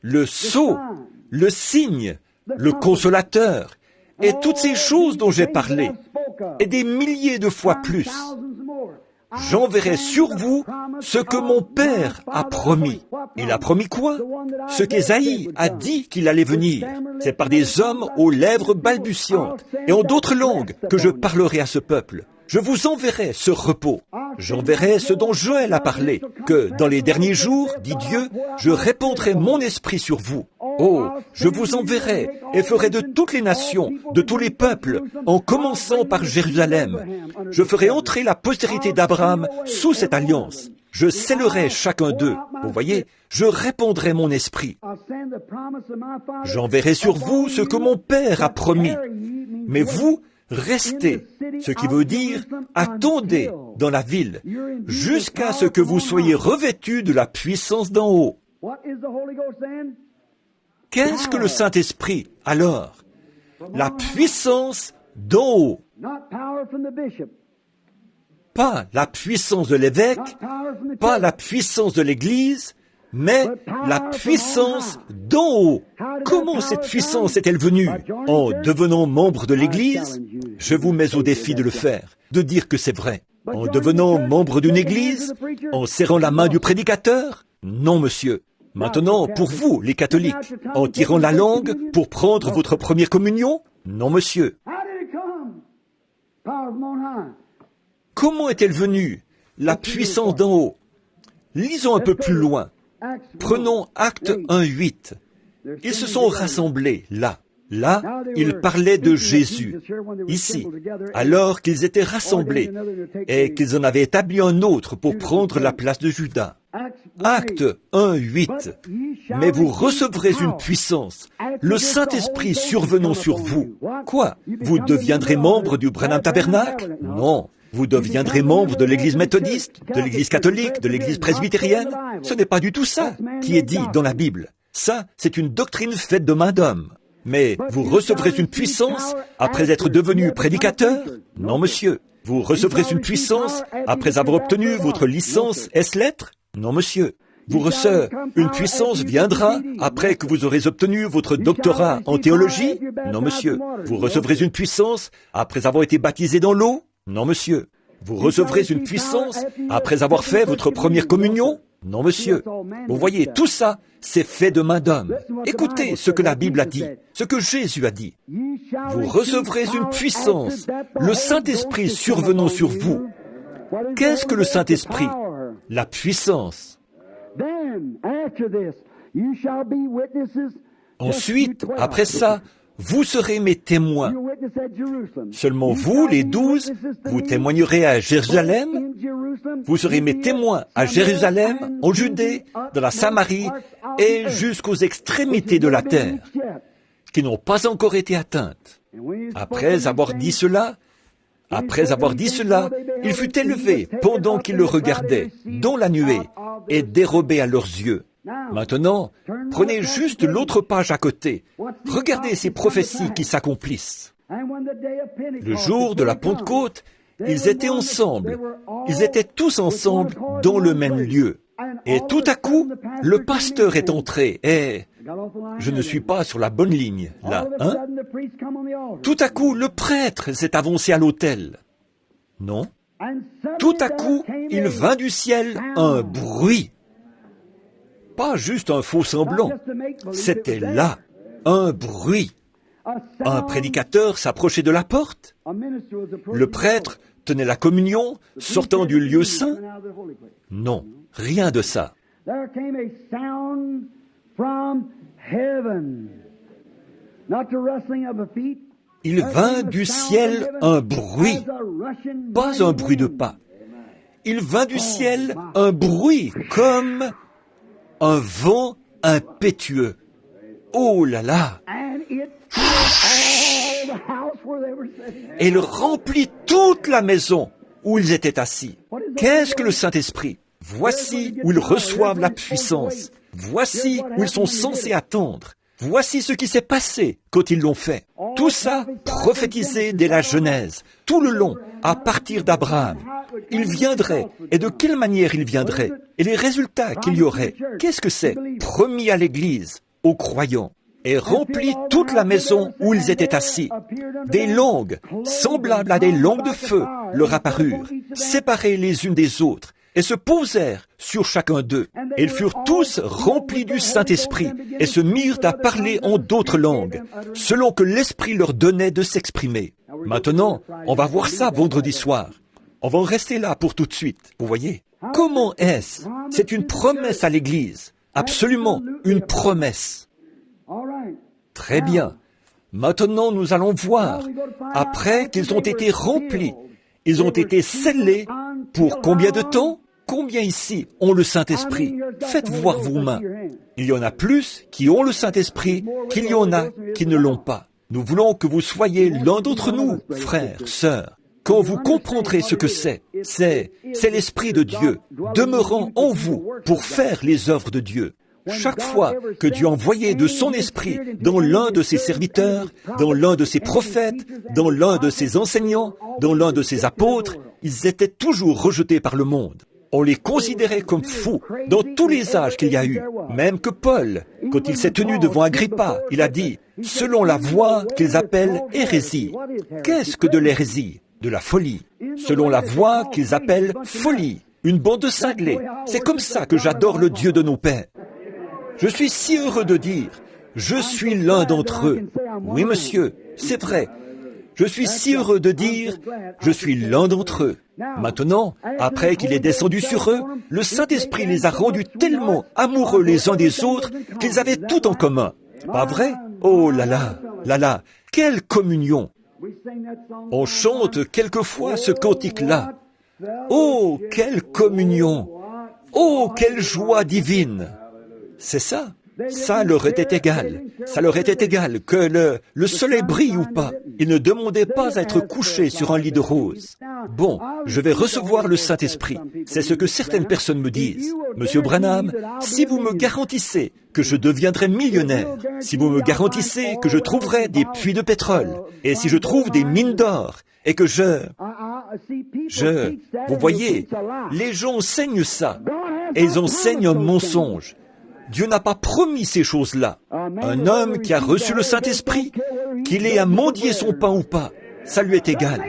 Le sceau, le signe, le consolateur, et toutes ces choses dont j'ai parlé, et des milliers de fois plus. J'enverrai sur vous ce que mon Père a promis. Il a promis quoi? Ce qu'Ésaïe a dit qu'il allait venir. C'est par des hommes aux lèvres balbutiantes et en d'autres langues que je parlerai à ce peuple. Je vous enverrai ce repos. J'enverrai ce dont Joël a parlé, que dans les derniers jours, dit Dieu, je répandrai mon esprit sur vous. Oh, je vous enverrai et ferai de toutes les nations, de tous les peuples, en commençant par Jérusalem. Je ferai entrer la postérité d'Abraham sous cette alliance. Je scellerai chacun d'eux. Vous voyez, je répandrai mon esprit. J'enverrai sur vous ce que mon Père a promis. Mais vous, restez, ce qui veut dire attendez dans la ville, jusqu'à ce que vous soyez revêtus de la puissance d'en haut. Qu'est-ce que le Saint-Esprit, alors? La puissance d'en haut. Pas la puissance de l'évêque, pas la puissance de l'Église, mais la puissance d'en haut. Comment cette puissance est-elle venue? En devenant membre de l'Église? Je vous mets au défi de le faire, de dire que c'est vrai. En devenant membre d'une Église? En serrant la main du prédicateur? Non, monsieur. Maintenant, pour vous, les catholiques, en tirant la langue pour prendre votre première communion? Non, monsieur. Comment est-elle venue, la puissance d'en haut? Lisons un peu plus loin. Prenons Actes 1:8. Ils se sont rassemblés là. Là, ils parlaient de Jésus. Ici, alors qu'ils étaient rassemblés et qu'ils en avaient établi un autre pour prendre la place de Judas. Acte 1:8. Mais vous recevrez une puissance, le Saint-Esprit survenant sur vous. Quoi? Vous deviendrez membre du Branham Tabernacle? Non. Vous deviendrez membre de l'Église méthodiste, de l'Église catholique, de l'Église presbytérienne? Ce n'est pas du tout ça qui est dit dans la Bible. Ça, c'est une doctrine faite de main d'homme. Mais vous recevrez une puissance après être devenu prédicateur? Non, monsieur. Vous recevrez une puissance après avoir obtenu votre licence S-lettres? Non, monsieur. Une puissance viendra après que vous aurez obtenu votre doctorat en théologie? Non, monsieur. Vous recevrez une puissance après avoir été baptisé dans l'eau? Non, monsieur. Vous recevrez une puissance après avoir fait votre première communion? Non, monsieur. Vous voyez, tout ça, c'est fait de main d'homme. Écoutez ce que la Bible a dit, ce que Jésus a dit. Vous recevrez une puissance, le Saint-Esprit survenant sur vous. Qu'est-ce que le Saint-Esprit? La puissance. Ensuite, après ça, vous serez mes témoins. Seulement vous, les 12, vous témoignerez à Jérusalem. Vous serez mes témoins à Jérusalem, en Judée, dans la Samarie et jusqu'aux extrémités de la terre, qui n'ont pas encore été atteintes. Après avoir dit cela, il fut élevé pendant qu'ils le regardaient, dans la nuée, et dérobé à leurs yeux. Maintenant, prenez juste l'autre page à côté. Regardez ces prophéties qui s'accomplissent. Le jour de la Pentecôte, ils étaient ensemble. Ils étaient tous ensemble dans le même lieu. Et tout à coup, le pasteur est entré et... Je ne suis pas sur la bonne ligne, là, hein? Tout à coup, le prêtre s'est avancé à l'autel. Non. Tout à coup, il vint du ciel un bruit. Pas juste un faux semblant. C'était là, un bruit. Un prédicateur s'approchait de la porte. Le prêtre tenait la communion, sortant du lieu saint. Non, rien de ça. Il vint du ciel un bruit, pas un bruit de pas. Il vint du ciel un bruit comme un vent impétueux. Oh là là! Et il remplit toute la maison où ils étaient assis. Qu'est-ce que le Saint-Esprit? Voici où ils reçoivent la puissance. Voici où ils sont censés attendre. Voici ce qui s'est passé quand ils l'ont fait. Tout ça prophétisé dès la Genèse, tout le long, à partir d'Abraham. Il viendrait, et de quelle manière il viendrait, et les résultats qu'il y aurait. Qu'est-ce que c'est? Promis à l'Église, aux croyants, et remplit toute la maison où ils étaient assis. Des langues, semblables à des langues de feu, leur apparurent, séparées les unes des autres, et se posèrent sur chacun d'eux. Et ils furent tous remplis du Saint-Esprit, et se mirent à parler en d'autres langues, selon que l'Esprit leur donnait de s'exprimer. Maintenant, on va voir ça vendredi soir. On va en rester là pour tout de suite, vous voyez. Comment est-ce? C'est une promesse à l'Église. Absolument, une promesse. Très bien. Maintenant, nous allons voir, après qu'ils ont été remplis, ils ont été scellés pour combien de temps? Combien ici ont le Saint-Esprit? Faites voir vos mains. Il y en a plus qui ont le Saint-Esprit qu'il y en a qui ne l'ont pas. Nous voulons que vous soyez l'un d'entre nous, frères, sœurs. Quand vous comprendrez ce que c'est l'Esprit de Dieu demeurant en vous pour faire les œuvres de Dieu. Chaque fois que Dieu envoyait de son esprit dans l'un de ses serviteurs, dans l'un de ses prophètes, dans l'un de ses enseignants, dans l'un de ses apôtres, ils étaient toujours rejetés par le monde. On les considérait comme fous dans tous les âges qu'il y a eu. Même que Paul, quand il s'est tenu devant Agrippa, il a dit, selon la voie qu'ils appellent hérésie. Qu'est-ce que de l'hérésie? De la folie. Selon la voie qu'ils appellent folie. Une bande de cinglés. C'est comme ça que j'adore le Dieu de nos pères. Je suis si heureux de dire, je suis l'un d'entre eux. Oui, monsieur, c'est vrai. Je suis si heureux de dire, je suis l'un d'entre eux. Maintenant, après qu'il est descendu sur eux, le Saint-Esprit les a rendus tellement amoureux les uns des autres qu'ils avaient tout en commun. Pas vrai? Oh là là, là là, quelle communion! On chante quelquefois ce cantique-là. Oh, quelle communion! Oh, quelle joie divine! C'est ça. Ça leur était égal. Ça leur était égal que le soleil brille ou pas. Ils ne demandaient pas à être couchés sur un lit de rose. Bon, je vais recevoir le Saint-Esprit. C'est ce que certaines personnes me disent. Monsieur Branham, si vous me garantissez que je deviendrai millionnaire, si vous me garantissez que je trouverai des puits de pétrole, et si je trouve des mines d'or, et que vous voyez, les gens enseignent ça, et ils enseignent un mensonge. Dieu n'a pas promis ces choses-là. Un homme qui a reçu le Saint-Esprit, qu'il ait à mendier son pain ou pas, ça lui est égal.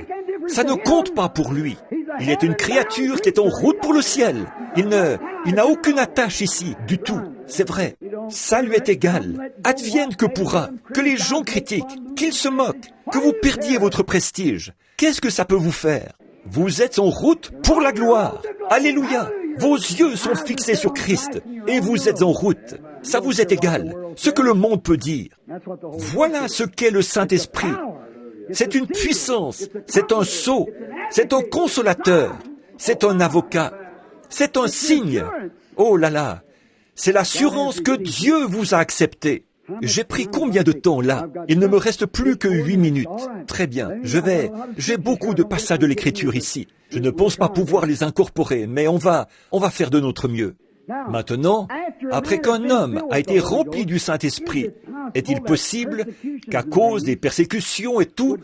Ça ne compte pas pour lui. Il est une créature qui est en route pour le ciel. Il n'a aucune attache ici, du tout. C'est vrai. Ça lui est égal. Advienne que pourra. Que les gens critiquent, qu'ils se moquent, que vous perdiez votre prestige. Qu'est-ce que ça peut vous faire? Vous êtes en route pour la gloire. Alléluia. Vos yeux sont fixés sur Christ et vous êtes en route. Ça vous est égal, ce que le monde peut dire. Voilà ce qu'est le Saint-Esprit. C'est une puissance, c'est un sceau, c'est un consolateur, c'est un avocat, c'est un signe. Oh là là, c'est l'assurance que Dieu vous a accepté. J'ai pris combien de temps là? Il ne me reste plus que 8 minutes. Très bien, j'ai beaucoup de passages de l'Écriture ici. Je ne pense pas pouvoir les incorporer, mais on va faire de notre mieux. Maintenant, après qu'un homme a été rempli du Saint-Esprit, est-il possible qu'à cause des persécutions et tout,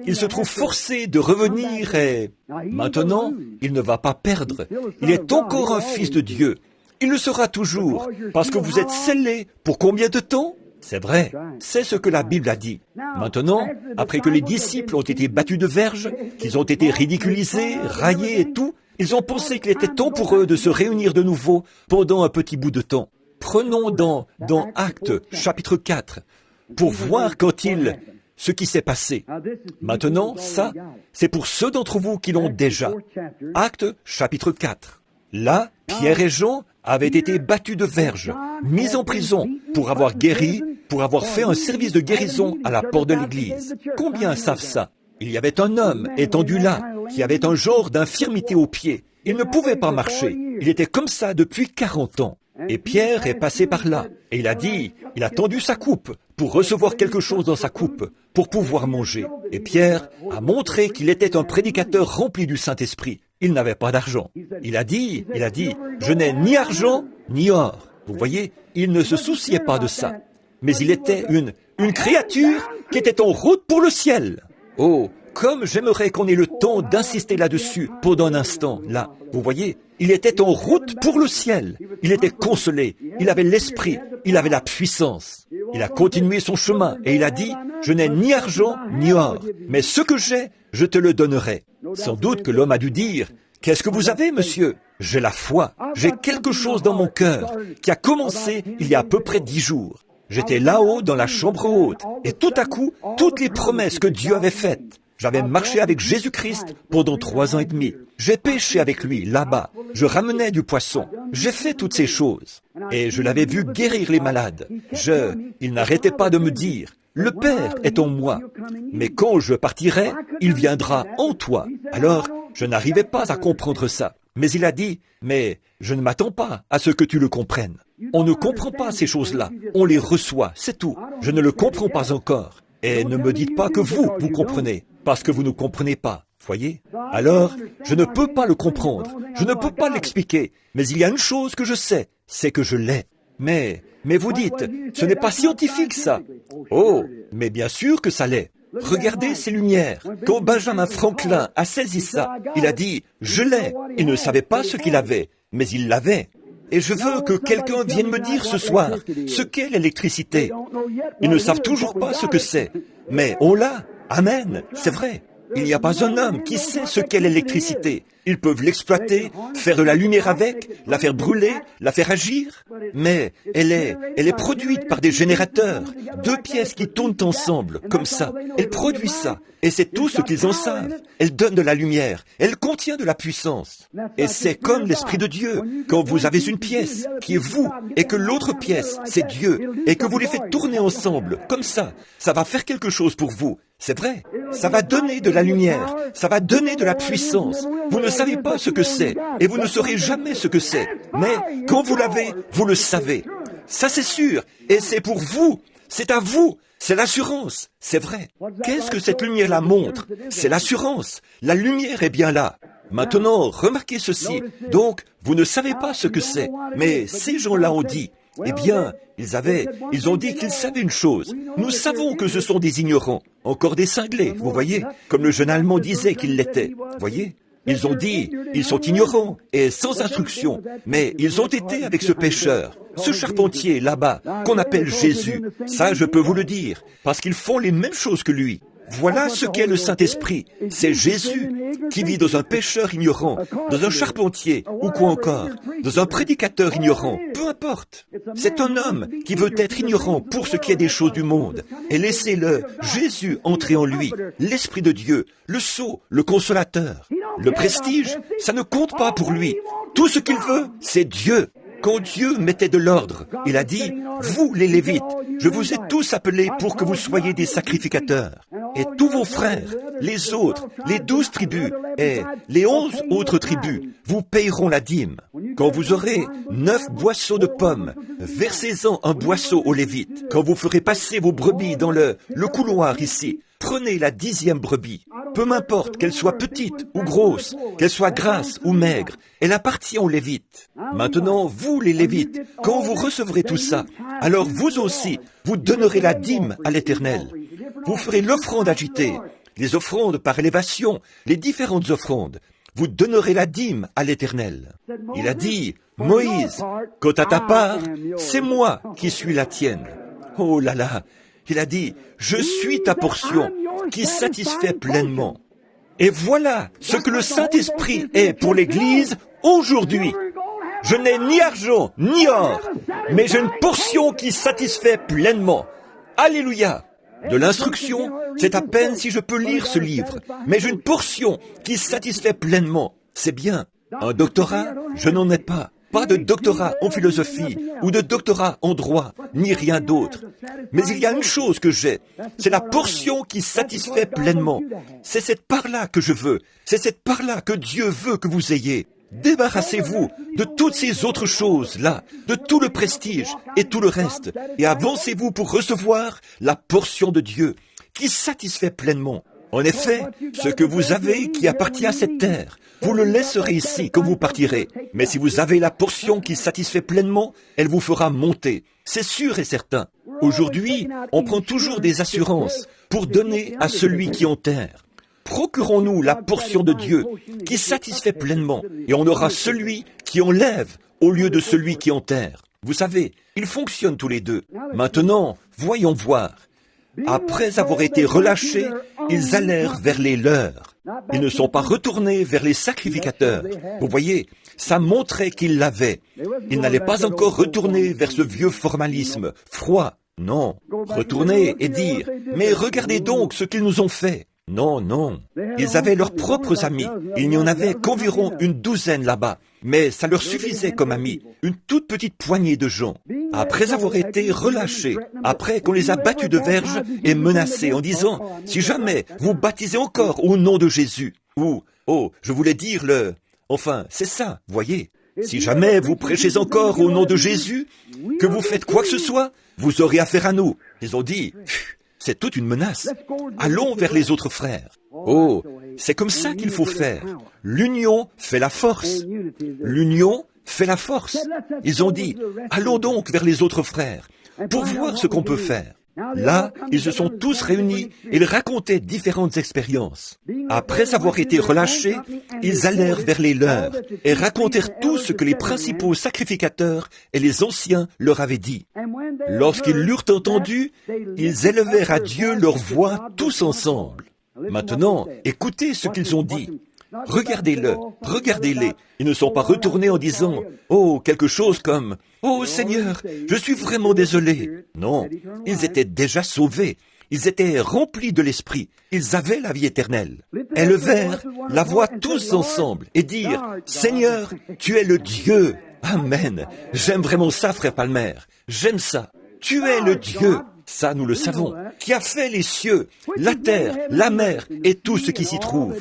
il se trouve forcé de revenir et... Maintenant, il ne va pas perdre. Il est encore un fils de Dieu. Il le sera toujours, parce que vous êtes scellés pour combien de temps? C'est vrai, c'est ce que la Bible a dit. Maintenant, après que les disciples ont été battus de verge, qu'ils ont été ridiculisés, raillés et tout, ils ont pensé qu'il était temps pour eux de se réunir de nouveau pendant un petit bout de temps. Prenons dans Actes, chapitre 4, pour voir ce qui s'est passé. Maintenant, ça, c'est pour ceux d'entre vous qui l'ont déjà. Actes, chapitre 4. Là, Pierre et Jean avaient été battus de verge, mis en prison pour avoir guéri, pour avoir fait un service de guérison à la porte de l'église. Combien savent ça? Il y avait un homme étendu là, qui avait un genre d'infirmité au pied. Il ne pouvait pas marcher. Il était comme ça depuis 40 ans. Et Pierre est passé par là. Et il a dit, il a tendu sa coupe pour recevoir quelque chose dans sa coupe, pour pouvoir manger. Et Pierre a montré qu'il était un prédicateur rempli du Saint-Esprit. Il n'avait pas d'argent. Il a dit, je n'ai ni argent, ni or. Vous voyez, il ne se souciait pas de ça. Mais il était une créature qui était en route pour le ciel. Oh, comme j'aimerais qu'on ait le temps d'insister là-dessus pendant un instant, là. Vous voyez, il était en route pour le ciel. Il était consolé, il avait l'esprit, il avait la puissance. Il a continué son chemin et il a dit, je n'ai ni argent ni or, mais ce que j'ai, je te le donnerai. Sans doute que l'homme a dû dire, qu'est-ce que vous avez, monsieur? J'ai la foi, j'ai quelque chose dans mon cœur qui a commencé il y a à peu près 10 jours. J'étais là-haut dans la chambre haute et tout à coup, toutes les promesses que Dieu avait faites. J'avais marché avec Jésus-Christ pendant 3 ans et demi. J'ai pêché avec lui, là-bas. Je ramenais du poisson. J'ai fait toutes ces choses. Et je l'avais vu guérir les malades. Il n'arrêtait pas de me dire, le Père est en moi. Mais quand je partirai, il viendra en toi. Alors, je n'arrivais pas à comprendre ça. Mais il a dit, mais je ne m'attends pas à ce que tu le comprennes. On ne comprend pas ces choses-là. On les reçoit, c'est tout. Je ne le comprends pas encore. Et ne me dites pas que vous comprenez, parce que vous ne comprenez pas, voyez? Alors, je ne peux pas le comprendre, je ne peux pas l'expliquer, mais il y a une chose que je sais, c'est que je l'ai. Mais vous dites, ce n'est pas scientifique ça. Oh, mais bien sûr que ça l'est. Regardez ces lumières. Quand Benjamin Franklin a saisi ça, il a dit, je l'ai. Il ne savait pas ce qu'il avait, mais il l'avait. Et je veux que quelqu'un vienne me dire ce soir ce qu'est l'électricité. Ils ne savent toujours pas ce que c'est, mais on l'a. Amen, c'est vrai. Il n'y a pas un homme qui sait ce qu'est l'électricité. Ils peuvent l'exploiter, faire de la lumière avec, la faire brûler, la faire agir. Mais elle est produite par des générateurs, 2 pièces qui tournent ensemble, comme ça. Elle produit ça, et c'est tout ce qu'ils en savent. Elle donne de la lumière, elle contient de la puissance. Et c'est comme l'Esprit de Dieu. Quand vous avez une pièce qui est vous, et que l'autre pièce, c'est Dieu, et que vous les faites tourner ensemble, comme ça va faire quelque chose pour vous. C'est vrai, ça va donner de la lumière, ça va donner de la puissance. Vous ne savez pas ce que c'est, et vous ne saurez jamais ce que c'est. Mais quand vous l'avez, vous le savez. Ça c'est sûr, et c'est pour vous, c'est à vous, c'est l'assurance, c'est vrai. Qu'est-ce que cette lumière-là montre? C'est l'assurance, la lumière est bien là. Maintenant, remarquez ceci, donc vous ne savez pas ce que c'est, mais ces gens-là ont dit, eh bien, ils ont dit qu'ils savaient une chose. Nous savons que ce sont des ignorants, encore des cinglés, vous voyez, comme le jeune Allemand disait qu'il l'était, voyez. Ils ont dit, ils sont ignorants et sans instruction, mais ils ont été avec ce pécheur, ce charpentier là-bas, qu'on appelle Jésus. Ça, je peux vous le dire, parce qu'ils font les mêmes choses que lui. Voilà ce qu'est le Saint-Esprit. C'est Jésus qui vit dans un pécheur ignorant, dans un charpentier, ou quoi encore, dans un prédicateur ignorant, peu importe. C'est un homme qui veut être ignorant pour ce qui est des choses du monde. Et laissez-le, Jésus, entrer en lui, l'Esprit de Dieu, le sceau, le consolateur. Le prestige, ça ne compte pas pour lui. Tout ce qu'il veut, c'est Dieu. Quand Dieu mettait de l'ordre, il a dit, vous les Lévites, je vous ai tous appelés pour que vous soyez des sacrificateurs. Et tous vos frères, les autres, les 12 tribus et les 11 autres tribus, vous payeront la dîme. Quand vous aurez 9 boisseaux de pommes, versez-en un boisseau aux Lévites. Quand vous ferez passer vos brebis dans le couloir ici, prenez la 10e brebis. Peu m'importe qu'elle soit petite ou grosse, qu'elle soit grasse ou maigre, elle appartient aux Lévites. Maintenant, vous les Lévites, quand vous recevrez tout ça, alors vous aussi, vous donnerez la dîme à l'Éternel. Vous ferez l'offrande agitée, les offrandes par élévation, les différentes offrandes. Vous donnerez la dîme à l'Éternel. Il a dit, Moïse, quant à ta part, c'est moi qui suis la tienne. Oh là là, il a dit, je suis ta portion qui satisfait pleinement. Et voilà ce que le Saint-Esprit est pour l'Église aujourd'hui. Je n'ai ni argent, ni or, mais j'ai une portion qui satisfait pleinement. Alléluia! De l'instruction, c'est à peine si je peux lire ce livre, mais j'ai une portion qui satisfait pleinement. C'est bien. Un doctorat, je n'en ai pas. pas de doctorat en philosophie ou de doctorat en droit, ni rien d'autre. Mais il y a une chose que j'ai, c'est la portion qui satisfait pleinement. C'est cette part-là que je veux, c'est cette part-là que Dieu veut que vous ayez. Débarrassez-vous de toutes ces autres choses-là, de tout le prestige et tout le reste, et avancez-vous pour recevoir la portion de Dieu qui satisfait pleinement. En effet, ce que vous avez qui appartient à cette terre, vous le laisserez ici quand vous partirez. Mais si vous avez la portion qui satisfait pleinement, elle vous fera monter. C'est sûr et certain. Aujourd'hui, on prend toujours des assurances pour donner à celui qui en terre. Procurons-nous la portion de Dieu qui satisfait pleinement, et on aura celui qui enlève au lieu de celui qui enterre. Vous savez, ils fonctionnent tous les deux. Maintenant, voyons voir. Après avoir été relâchés, ils allèrent vers les leurs. Ils ne sont pas retournés vers les sacrificateurs. Vous voyez, ça montrait qu'ils l'avaient. Ils n'allaient pas encore retourner vers ce vieux formalisme froid. Non, retourner et dire « Mais regardez donc ce qu'ils nous ont fait !» Non, non. Ils avaient leurs propres amis. Il n'y en avait qu'environ une douzaine là-bas. Mais ça leur suffisait comme amis. Une toute petite poignée de gens. Après avoir été relâchés, après qu'on les a battus de verge et menacés en disant « Si jamais vous baptisez encore au nom de Jésus » ou « Oh, je voulais dire le... » Enfin, c'est ça, voyez. Si jamais vous prêchez encore au nom de Jésus, que vous faites quoi que ce soit, vous aurez affaire à nous. Ils ont dit... C'est toute une menace. Allons vers les autres frères. Oh, c'est comme ça qu'il faut faire. L'union fait la force. L'union fait la force. Ils ont dit, allons donc vers les autres frères pour voir ce qu'on peut faire. Là, ils se sont tous réunis et ils racontaient différentes expériences. Après avoir été relâchés, ils allèrent vers les leurs et racontèrent tout ce que les principaux sacrificateurs et les anciens leur avaient dit. Lorsqu'ils l'eurent entendu, ils élevèrent à Dieu leur voix tous ensemble. Maintenant, écoutez ce qu'ils ont dit. Regardez-le, regardez-les. Ils ne sont pas retournés en disant « Oh, quelque chose comme « Oh Seigneur, je suis vraiment désolé ». Non, ils étaient déjà sauvés. Ils étaient remplis de l'Esprit. Ils avaient la vie éternelle. Élevèrent la voix tous ensemble et dirent « Seigneur, tu es le Dieu. » Amen. J'aime vraiment ça, frère Palmer. J'aime ça. Tu es le Dieu. Ça, nous le savons, qui a fait les cieux, la terre, la mer et tout ce qui s'y trouve.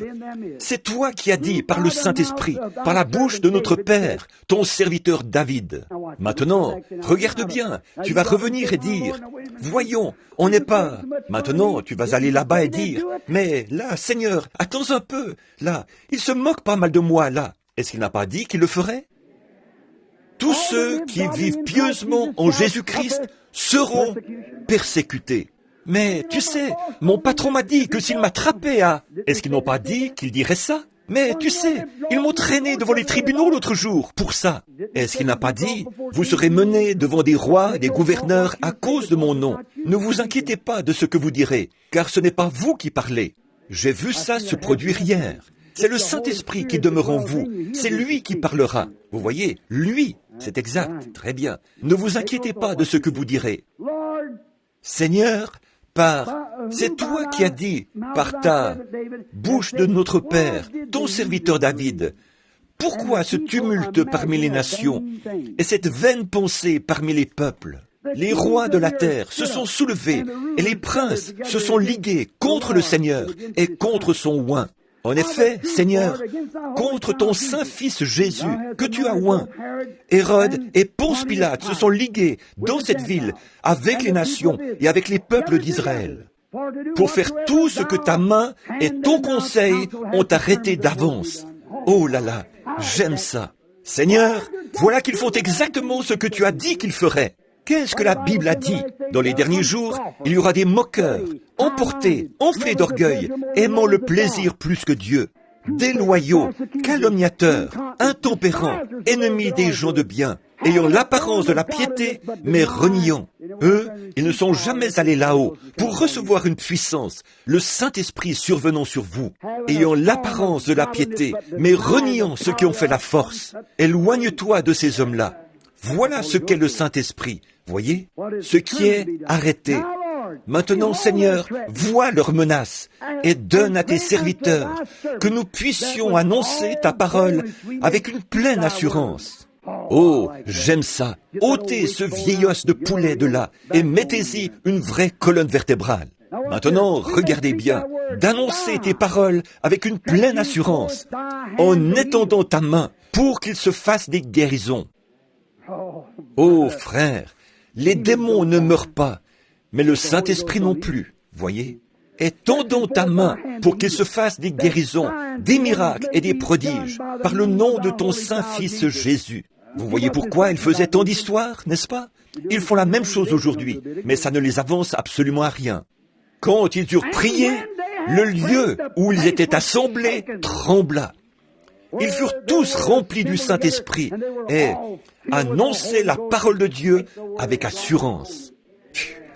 C'est toi qui as dit par le Saint-Esprit, par la bouche de notre Père, ton serviteur David. Maintenant, regarde bien, tu vas revenir et dire, voyons, on n'est pas... Maintenant, tu vas aller là-bas et dire, mais là, Seigneur, attends un peu, là, il se moque pas mal de moi, là. Est-ce qu'il n'a pas dit qu'il le ferait? Tous ceux qui vivent pieusement en Jésus-Christ seront persécutés. Mais tu sais, mon patron m'a dit que s'il m'attrapait à... Est-ce qu'ils n'ont pas dit qu'ils diraient ça? Mais tu sais, ils m'ont traîné devant les tribunaux l'autre jour pour ça. Est-ce qu'il n'a pas dit, vous serez menés devant des rois et des gouverneurs à cause de mon nom? Ne vous inquiétez pas de ce que vous direz, car ce n'est pas vous qui parlez. J'ai vu ça se produire hier. C'est le Saint-Esprit qui demeure en vous. C'est lui qui parlera. Vous voyez, lui, c'est exact, très bien. Ne vous inquiétez pas de ce que vous direz. Seigneur, c'est toi qui as dit, par ta bouche de notre Père, ton serviteur David, pourquoi ce tumulte parmi les nations et cette vaine pensée parmi les peuples? Les rois de la terre se sont soulevés et les princes se sont ligués contre le Seigneur et contre son oint. En effet, Seigneur, contre ton Saint-Fils Jésus, que tu as oint, Hérode et Ponce Pilate se sont ligués dans cette ville avec les nations et avec les peuples d'Israël pour faire tout ce que ta main et ton conseil ont arrêté d'avance. Oh là là, j'aime ça. Seigneur, voilà qu'ils font exactement ce que tu as dit qu'ils feraient. Qu'est-ce que la Bible a dit? Dans les derniers jours, il y aura des moqueurs, emportés, enflés d'orgueil, aimant le plaisir plus que Dieu, déloyaux, calomniateurs, intempérants, ennemis des gens de bien, ayant l'apparence de la piété, mais reniant. Eux, ils ne sont jamais allés là-haut pour recevoir une puissance, le Saint-Esprit survenant sur vous, ayant l'apparence de la piété, mais reniant ceux qui ont fait la force. Éloigne-toi de ces hommes-là. Voilà ce qu'est le Saint-Esprit, voyez, ce qui est arrêté. Maintenant, Seigneur, vois leurs menaces et donne à tes serviteurs que nous puissions annoncer ta parole avec une pleine assurance. Oh, j'aime ça. Ôtez ce vieil os de poulet de là et mettez-y une vraie colonne vertébrale. Maintenant, regardez bien, d'annoncer tes paroles avec une pleine assurance, en étendant ta main pour qu'il se fasse des guérisons. Oh, frère, les démons ne meurent pas, mais le Saint-Esprit non plus, voyez. Étendons ta main pour qu'il se fasse des guérisons, des miracles et des prodiges, par le nom de ton Saint-Fils Jésus. Vous voyez pourquoi ils faisaient tant d'histoires, n'est-ce pas? Ils font la même chose aujourd'hui, mais ça ne les avance absolument à rien. Quand ils eurent prié, le lieu où ils étaient assemblés trembla. Ils furent tous remplis du Saint-Esprit et annonçaient la parole de Dieu avec assurance.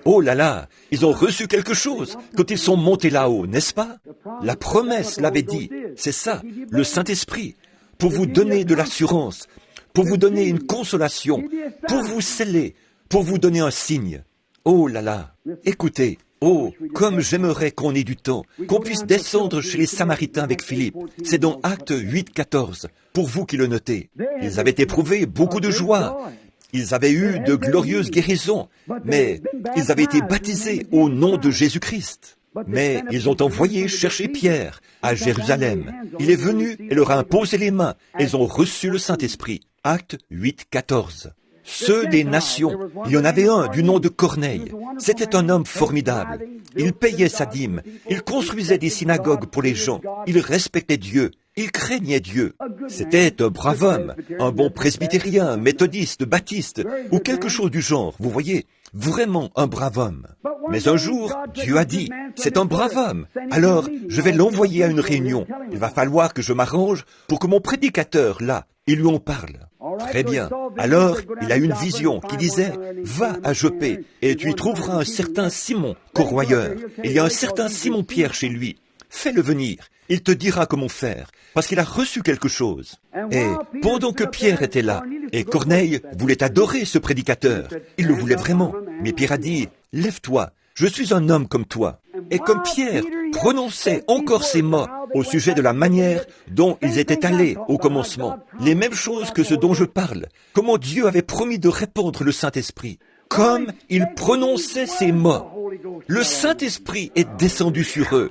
Oh là là, ils ont reçu quelque chose quand ils sont montés là-haut, n'est-ce pas? La promesse l'avait dit, c'est ça, le Saint-Esprit, pour vous donner de l'assurance, pour vous donner une consolation, pour vous sceller, pour vous donner un signe. Oh là là, écoutez, oh, comme j'aimerais qu'on ait du temps, qu'on puisse descendre chez les Samaritains avec Philippe. C'est dans Actes 8, 14, pour vous qui le notez. Ils avaient éprouvé beaucoup de joie. Ils avaient eu de glorieuses guérisons, mais ils avaient été baptisés au nom de Jésus-Christ. Mais ils ont envoyé chercher Pierre à Jérusalem. Il est venu et leur a imposé les mains. Ils ont reçu le Saint-Esprit. Actes 8, 14. Ceux des nations, il y en avait un du nom de Corneille. C'était un homme formidable. Il payait sa dîme. Il construisait des synagogues pour les gens. Il respectait Dieu. Il craignait Dieu. C'était un brave homme, un bon presbytérien, méthodiste, baptiste, ou quelque chose du genre, vous voyez, vraiment un brave homme. Mais un jour, Dieu a dit, c'est un brave homme, alors je vais l'envoyer à une réunion. Il va falloir que je m'arrange pour que mon prédicateur, là, il lui en parle. Très bien. Alors, il a une vision qui disait, va à Joppé, et tu y trouveras un certain Simon, corroyeur. Il y a un certain Simon-Pierre chez lui. Fais-le venir. Il te dira comment faire, parce qu'il a reçu quelque chose. Et pendant que Pierre était là, et Corneille voulait adorer ce prédicateur, il le voulait vraiment, mais Pierre a dit, lève-toi, je suis un homme comme toi. Et comme Pierre prononçait encore ces mots au sujet de la manière dont ils étaient allés au commencement, les mêmes choses que ce dont je parle, comment Dieu avait promis de répandre le Saint-Esprit. Comme il prononçait ces mots, le Saint-Esprit est descendu sur eux.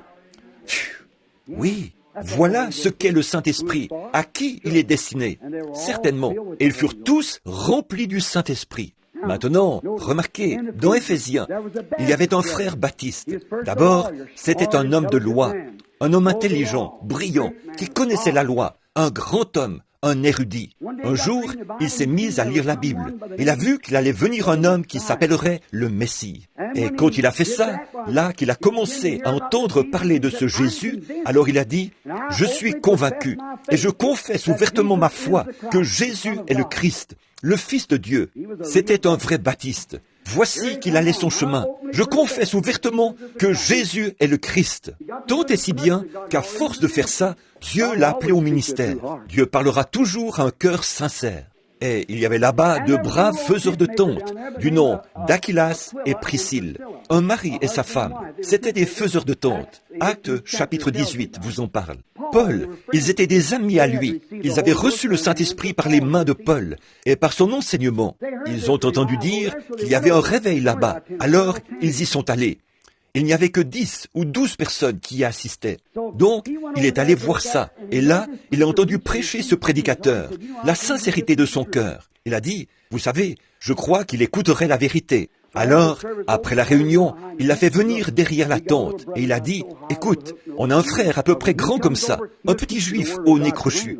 Oui, voilà ce qu'est le Saint-Esprit, à qui il est destiné, certainement. Et ils furent tous remplis du Saint-Esprit. Maintenant, remarquez, dans Éphésiens, il y avait un frère Baptiste. D'abord, c'était un homme de loi, un homme intelligent, brillant, qui connaissait la loi, un grand homme, un érudit. Un jour, il s'est mis à lire la Bible. Il a vu qu'il allait venir un homme qui s'appellerait le Messie. Et quand il a fait ça, là qu'il a commencé à entendre parler de ce Jésus, alors il a dit, « Je suis convaincu et je confesse ouvertement ma foi que Jésus est le Christ, le Fils de Dieu. » C'était un vrai baptiste. Voici qu'il allait son chemin. Je confesse ouvertement que Jésus est le Christ. Tant et si bien qu'à force de faire ça, Dieu l'a appelé au ministère. Dieu parlera toujours à un cœur sincère. Et il y avait là-bas de braves faiseurs de tentes, du nom d'Aquilas et Priscille. Un mari et sa femme, c'étaient des faiseurs de tentes. Actes chapitre 18 vous en parle. Paul, ils étaient des amis à lui. Ils avaient reçu le Saint-Esprit par les mains de Paul et par son enseignement. Ils ont entendu dire qu'il y avait un réveil là-bas. Alors, ils y sont allés. Il n'y avait que 10 ou 12 personnes qui y assistaient. Donc, il est allé voir ça. Et là, il a entendu prêcher ce prédicateur, la sincérité de son cœur. Il a dit, vous savez, je crois qu'il écouterait la vérité. Alors, après la réunion, il l'a fait venir derrière la tente et il a dit, écoute, on a un frère à peu près grand comme ça, un petit juif au nez crochu.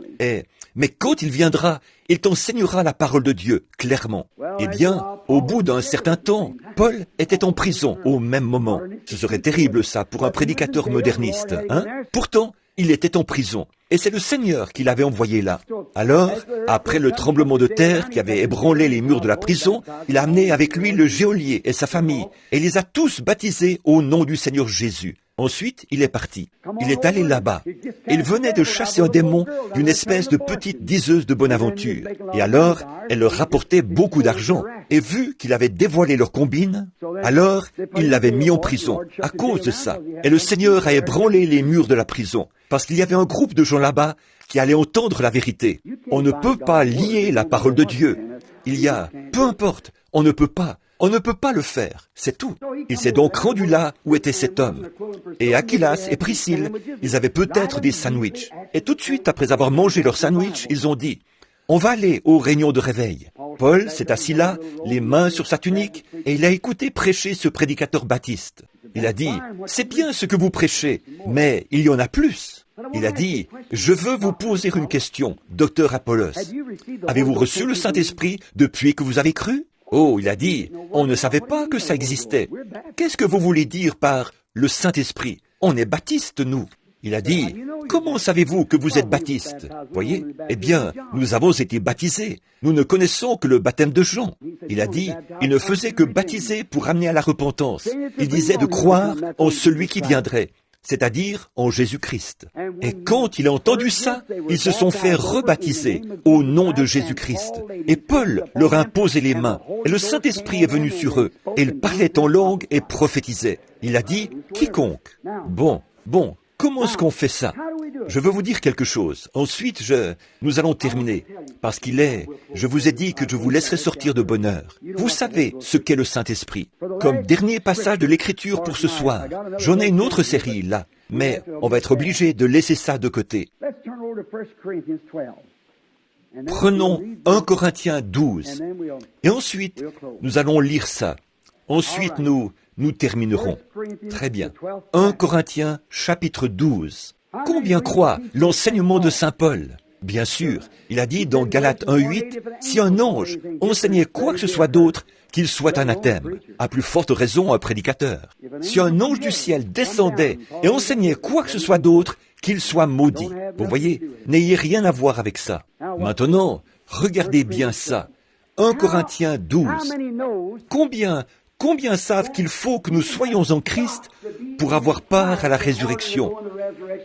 Mais quand il viendra, il t'enseignera la parole de Dieu, clairement. Eh bien, au bout d'un certain temps, Paul était en prison au même moment. Ce serait terrible ça pour un prédicateur moderniste, hein? Pourtant, il était en prison. Et c'est le Seigneur qui l'avait envoyé là. Alors, après le tremblement de terre qui avait ébranlé les murs de la prison, il a amené avec lui le geôlier et sa famille, et les a tous baptisés au nom du Seigneur Jésus. Ensuite, il est parti. Il est allé là-bas. Il venait de chasser un démon d'une espèce de petite diseuse de bonne aventure. Et alors, elle leur rapportait beaucoup d'argent. Et vu qu'il avait dévoilé leur combine, alors il l'avait mis en prison à cause de ça. Et le Seigneur a ébranlé les murs de la prison. Parce qu'il y avait un groupe de gens là-bas qui allait entendre la vérité. On ne peut pas lier la parole de Dieu. Il y a, peu importe, on ne peut pas le faire, c'est tout. Il s'est donc rendu là où était cet homme. Et Aquilas et Priscille, ils avaient peut-être des sandwichs. Et tout de suite, après avoir mangé leur sandwich, ils ont dit, on va aller aux réunions de réveil. Paul s'est assis là, les mains sur sa tunique, et il a écouté prêcher ce prédicateur baptiste. Il a dit, c'est bien ce que vous prêchez, mais il y en a plus. Il a dit, je veux vous poser une question, docteur Apollos. Avez-vous reçu le Saint-Esprit depuis que vous avez cru? Oh, il a dit, on ne savait pas que ça existait. Qu'est-ce que vous voulez dire par le Saint-Esprit? On est baptistes, nous. Il a dit, comment savez-vous que vous êtes baptiste? Voyez? Eh bien, nous avons été baptisés. Nous ne connaissons que le baptême de Jean. Il a dit, il ne faisait que baptiser pour amener à la repentance. Il disait de croire en celui qui viendrait, c'est-à-dire en Jésus-Christ. Et quand il a entendu ça, ils se sont fait rebaptiser au nom de Jésus-Christ. Et Paul leur a imposé les mains, et le Saint-Esprit est venu sur eux, et ils parlaient en langue et prophétisaient. Il a dit, quiconque. Bon, comment est-ce qu'on fait ça? Je veux vous dire quelque chose. Ensuite, nous allons terminer. Parce je vous ai dit que je vous laisserai sortir de bonne heure. Vous savez ce qu'est le Saint-Esprit. Comme dernier passage de l'Écriture pour ce soir, j'en ai une autre série là, mais on va être obligé de laisser ça de côté. Prenons 1 Corinthiens 12, et ensuite, nous allons lire ça. Ensuite, nous terminerons. Très bien. 1 Corinthiens chapitre 12. Combien croient l'enseignement de Saint Paul? Bien sûr, il a dit dans Galates 1:8, si un ange enseignait quoi que ce soit d'autre, qu'il soit anathème, à plus forte raison un prédicateur. Si un ange du ciel descendait et enseignait quoi que ce soit d'autre, qu'il soit maudit. Vous voyez, n'ayez rien à voir avec ça. Maintenant, regardez bien ça. 1 Corinthiens 12. Combien savent qu'il faut que nous soyons en Christ pour avoir part à la résurrection?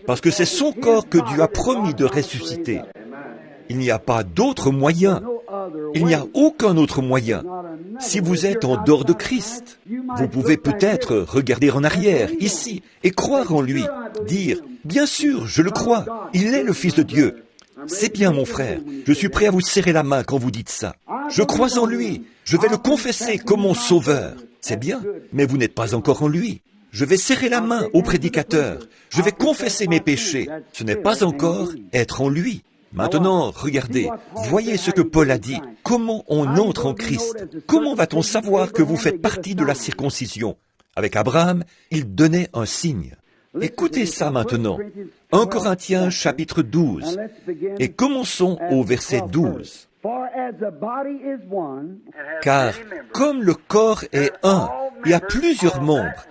Parce que c'est son corps que Dieu a promis de ressusciter. Il n'y a pas d'autre moyen. Il n'y a aucun autre moyen. Si vous êtes en dehors de Christ, vous pouvez peut-être regarder en arrière, ici, et croire en lui. Dire, bien sûr, je le crois, il est le Fils de Dieu. C'est bien, mon frère, je suis prêt à vous serrer la main quand vous dites ça. Je crois en lui, je vais le confesser comme mon sauveur. C'est bien, mais vous n'êtes pas encore en lui. Je vais serrer la main au prédicateur, je vais confesser mes péchés. Ce n'est pas encore être en lui. Maintenant, regardez, voyez ce que Paul a dit. Comment on entre en Christ? Comment va-t-on savoir que vous faites partie de la circoncision? Avec Abraham, il donnait un signe. Écoutez ça maintenant. 1 Corinthiens chapitre 12. Et commençons au verset 12. Car comme le corps est un, il y a plusieurs membres,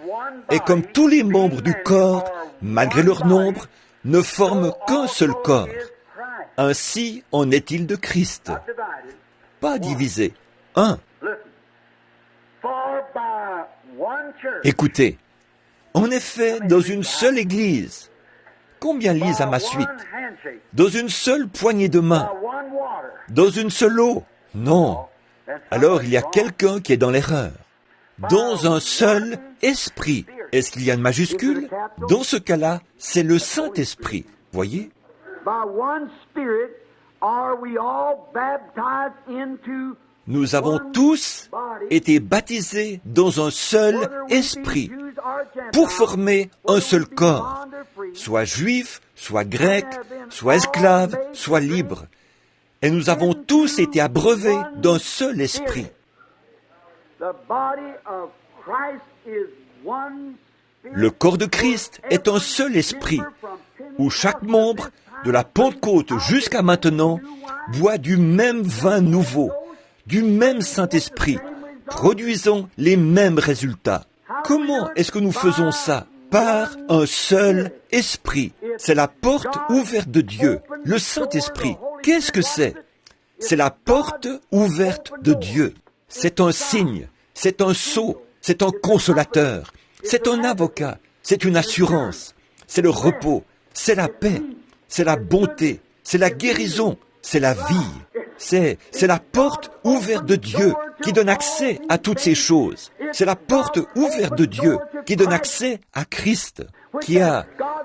et comme tous les membres du corps, malgré leur nombre, ne forment qu'un seul corps. Ainsi en est-il de Christ. Pas divisé, un. Écoutez, en effet, dans une seule Église, combien lisent à ma suite? Dans une seule poignée de main? Dans une seule eau? Non. Alors il y a quelqu'un qui est dans l'erreur. Dans un seul esprit. Est-ce qu'il y a une majuscule? Dans ce cas-là, c'est le Saint-Esprit. Voyez? Nous avons tous été baptisés dans un seul esprit pour former un seul corps, soit juif, soit grec, soit esclave, soit libre. Et nous avons tous été abreuvés d'un seul esprit. Le corps de Christ est un seul esprit, où chaque membre, de la Pentecôte jusqu'à maintenant, boit du même vin nouveau, du même Saint-Esprit, produisant les mêmes résultats. Comment est-ce que nous faisons ça? Par un seul esprit. C'est la porte ouverte de Dieu, le Saint-Esprit. Qu'est-ce que c'est? C'est la porte ouverte de Dieu. C'est un signe, c'est un sceau, c'est un consolateur, c'est un avocat, c'est une assurance, c'est le repos, c'est la paix, c'est la bonté, c'est la guérison, c'est la vie. C'est la porte ouverte de Dieu qui donne accès à toutes ces choses. C'est la porte ouverte de Dieu qui donne accès à Christ,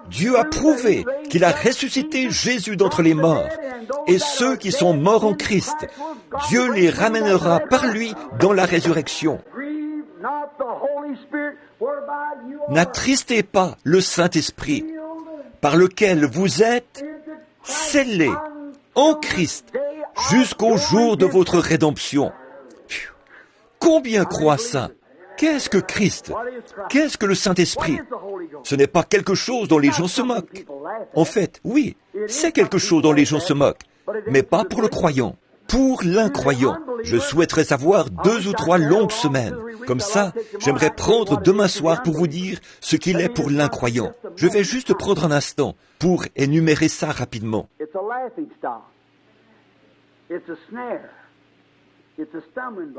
Dieu a prouvé qu'il a ressuscité Jésus d'entre les morts. Et ceux qui sont morts en Christ, Dieu les ramènera par lui dans la résurrection. N'attristez pas le Saint-Esprit, par lequel vous êtes scellés en Christ jusqu'au jour de votre rédemption. Combien croient ça? Qu'est-ce que Christ? Qu'est-ce que le Saint-Esprit? Ce n'est pas quelque chose dont les gens se moquent. En fait, oui, c'est quelque chose dont les gens se moquent, mais pas pour le croyant. Pour l'incroyant, je souhaiterais savoir 2 ou 3 longues semaines. Comme ça, j'aimerais prendre demain soir pour vous dire ce qu'il est pour l'incroyant. Je vais juste prendre un instant pour énumérer ça rapidement.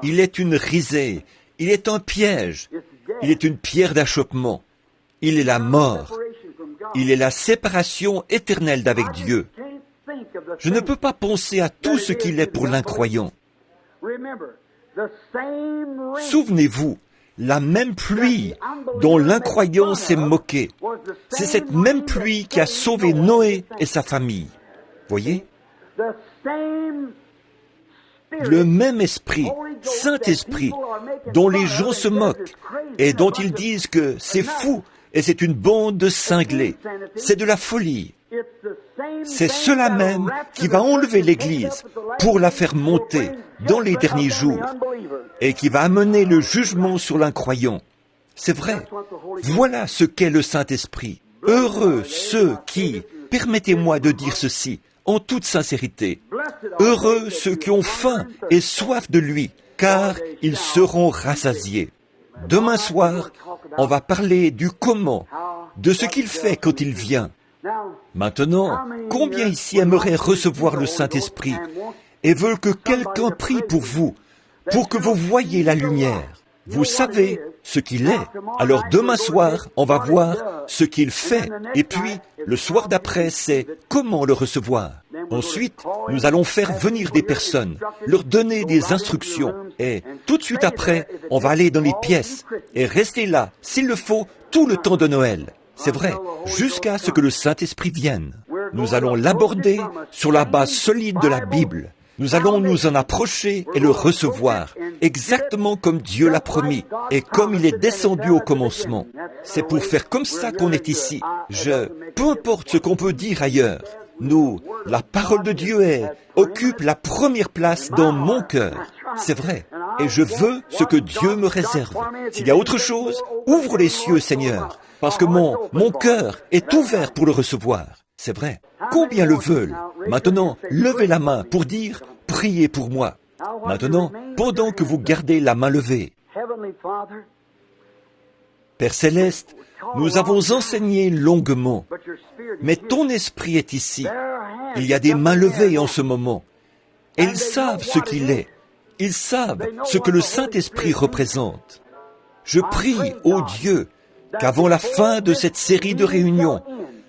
Il est une risée, il est un piège, il est une pierre d'achoppement, il est la mort, il est la séparation éternelle d'avec Dieu. Je ne peux pas penser à tout ce qu'il est pour l'incroyant. Souvenez-vous, la même pluie dont l'incroyant s'est moqué, c'est cette même pluie qui a sauvé Noé et sa famille. Voyez? Le même esprit, Saint-Esprit, dont les gens se moquent et dont ils disent que c'est fou et c'est une bande de cinglés, c'est de la folie. C'est cela même qui va enlever l'Église pour la faire monter dans les derniers jours et qui va amener le jugement sur l'incroyant. C'est vrai. Voilà ce qu'est le Saint-Esprit. Heureux ceux qui, permettez-moi de dire ceci, en toute sincérité, heureux ceux qui ont faim et soif de lui, car ils seront rassasiés. Demain soir, on va parler du comment, de ce qu'il fait quand il vient. Maintenant, combien ici aimeraient recevoir le Saint-Esprit et veulent que quelqu'un prie pour vous, pour que vous voyiez la lumière? Vous savez ce qu'il est. Alors demain soir, on va voir ce qu'il fait. Et puis, le soir d'après, c'est comment le recevoir. Ensuite, nous allons faire venir des personnes, leur donner des instructions. Et tout de suite après, on va aller dans les pièces et rester là, s'il le faut, tout le temps de Noël. C'est vrai, jusqu'à ce que le Saint-Esprit vienne. Nous allons l'aborder sur la base solide de la Bible. Nous allons nous en approcher et le recevoir, exactement comme Dieu l'a promis et comme il est descendu au commencement. C'est pour faire comme ça qu'on est ici. Peu importe ce qu'on peut dire ailleurs, la parole de Dieu occupe la première place dans mon cœur. C'est vrai. Et je veux ce que Dieu me réserve. S'il y a autre chose, ouvre les cieux, Seigneur, parce que mon cœur est ouvert pour le recevoir. C'est vrai. Combien le veulent? Maintenant, levez la main pour dire « Priez pour moi ». Maintenant, pendant que vous gardez la main levée. Père Céleste, nous avons enseigné longuement, mais ton esprit est ici. Il y a des mains levées en ce moment. Et ils savent ce qu'il est. Ils savent ce que le Saint-Esprit représente. Je prie, ô Dieu, qu'avant la fin de cette série de réunions,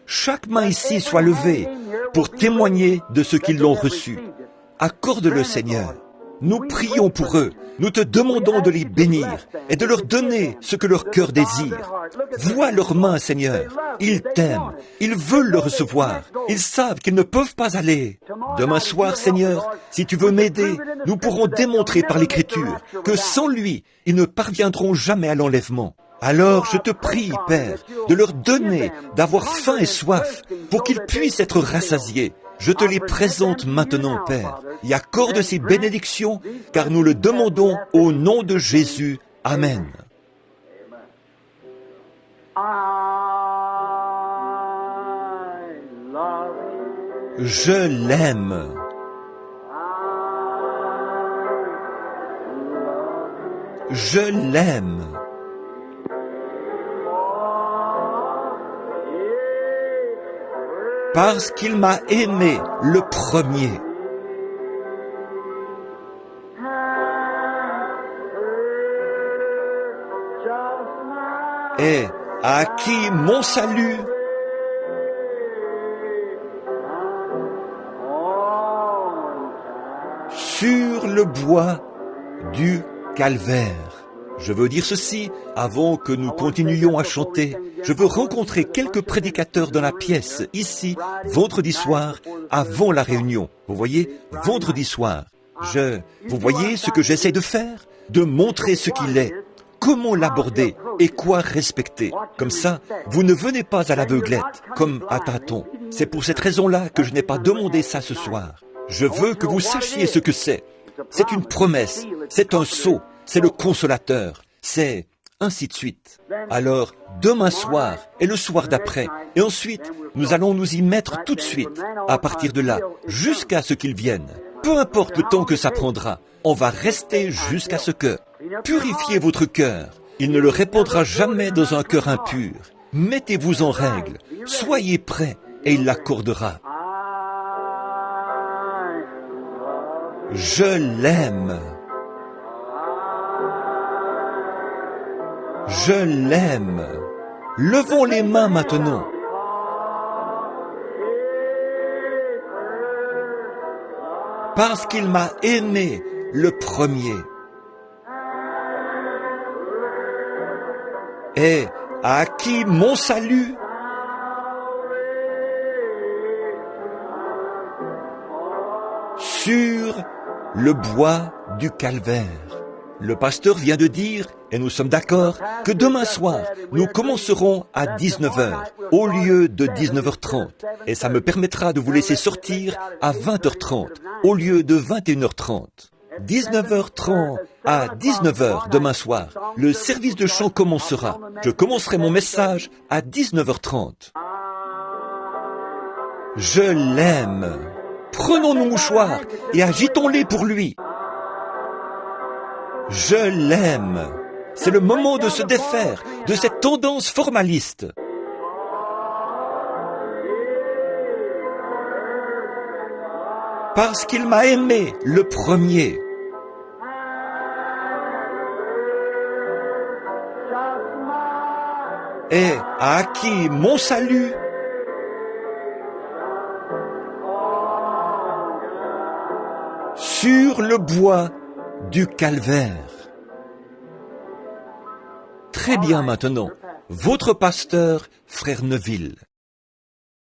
chaque main ici soit levée pour témoigner de ce qu'ils l'ont reçu. Accorde-le, Seigneur. Nous prions pour eux. Nous te demandons de les bénir et de leur donner ce que leur cœur désire. Vois leurs mains, Seigneur. Ils t'aiment. Ils veulent le recevoir. Ils savent qu'ils ne peuvent pas aller. Demain soir, Seigneur, si tu veux m'aider, nous pourrons démontrer par l'Écriture que sans lui, ils ne parviendront jamais à l'enlèvement. Alors je te prie, Père, de leur donner, d'avoir faim et soif, pour qu'ils puissent être rassasiés. Je te les présente maintenant, Père, et accorde ces bénédictions, car nous le demandons au nom de Jésus. Amen. Je l'aime. Je l'aime. Parce qu'il m'a aimé le premier. Et à acquis mon salut sur le bois du calvaire. Je veux dire ceci, avant que nous continuions à chanter, je veux rencontrer quelques prédicateurs dans la pièce, ici, vendredi soir, avant la réunion. Vous voyez, vendredi soir. Vous voyez ce que j'essaie de faire? De montrer ce qu'il est, comment l'aborder et quoi respecter. Comme ça, vous ne venez pas à l'aveuglette, comme à tâtons. C'est pour cette raison-là que je n'ai pas demandé ça ce soir. Je veux que vous sachiez ce que c'est. C'est une promesse, c'est un sceau, c'est le consolateur, c'est ainsi de suite. Alors, demain soir et le soir d'après, et ensuite, nous allons nous y mettre tout de suite, à partir de là, jusqu'à ce qu'il vienne. Peu importe le temps que ça prendra, on va rester jusqu'à ce que. Purifiez votre cœur. Il ne le répandra jamais dans un cœur impur. Mettez-vous en règle. Soyez prêts et il l'accordera. Je l'aime. Je l'aime. Levons les mains maintenant. Parce qu'il m'a aimé le premier. Et a acquis mon salut. Sur le bois du calvaire. Le pasteur vient de dire, et nous sommes d'accord, que demain soir, nous commencerons à 19h au lieu de 19h30. Et ça me permettra de vous laisser sortir à 20h30 au lieu de 21h30. 19h30 à 19h demain soir, le service de chant commencera. Je commencerai mon message à 19h30. Je l'aime. Prenons nos mouchoirs et agitons-les pour lui. Je l'aime. C'est le moment de se défaire de cette tendance formaliste. Parce qu'il m'a aimé le premier. Et a acquis mon salut. Sur le bois du calvaire. Très bien maintenant, votre pasteur, frère Neville.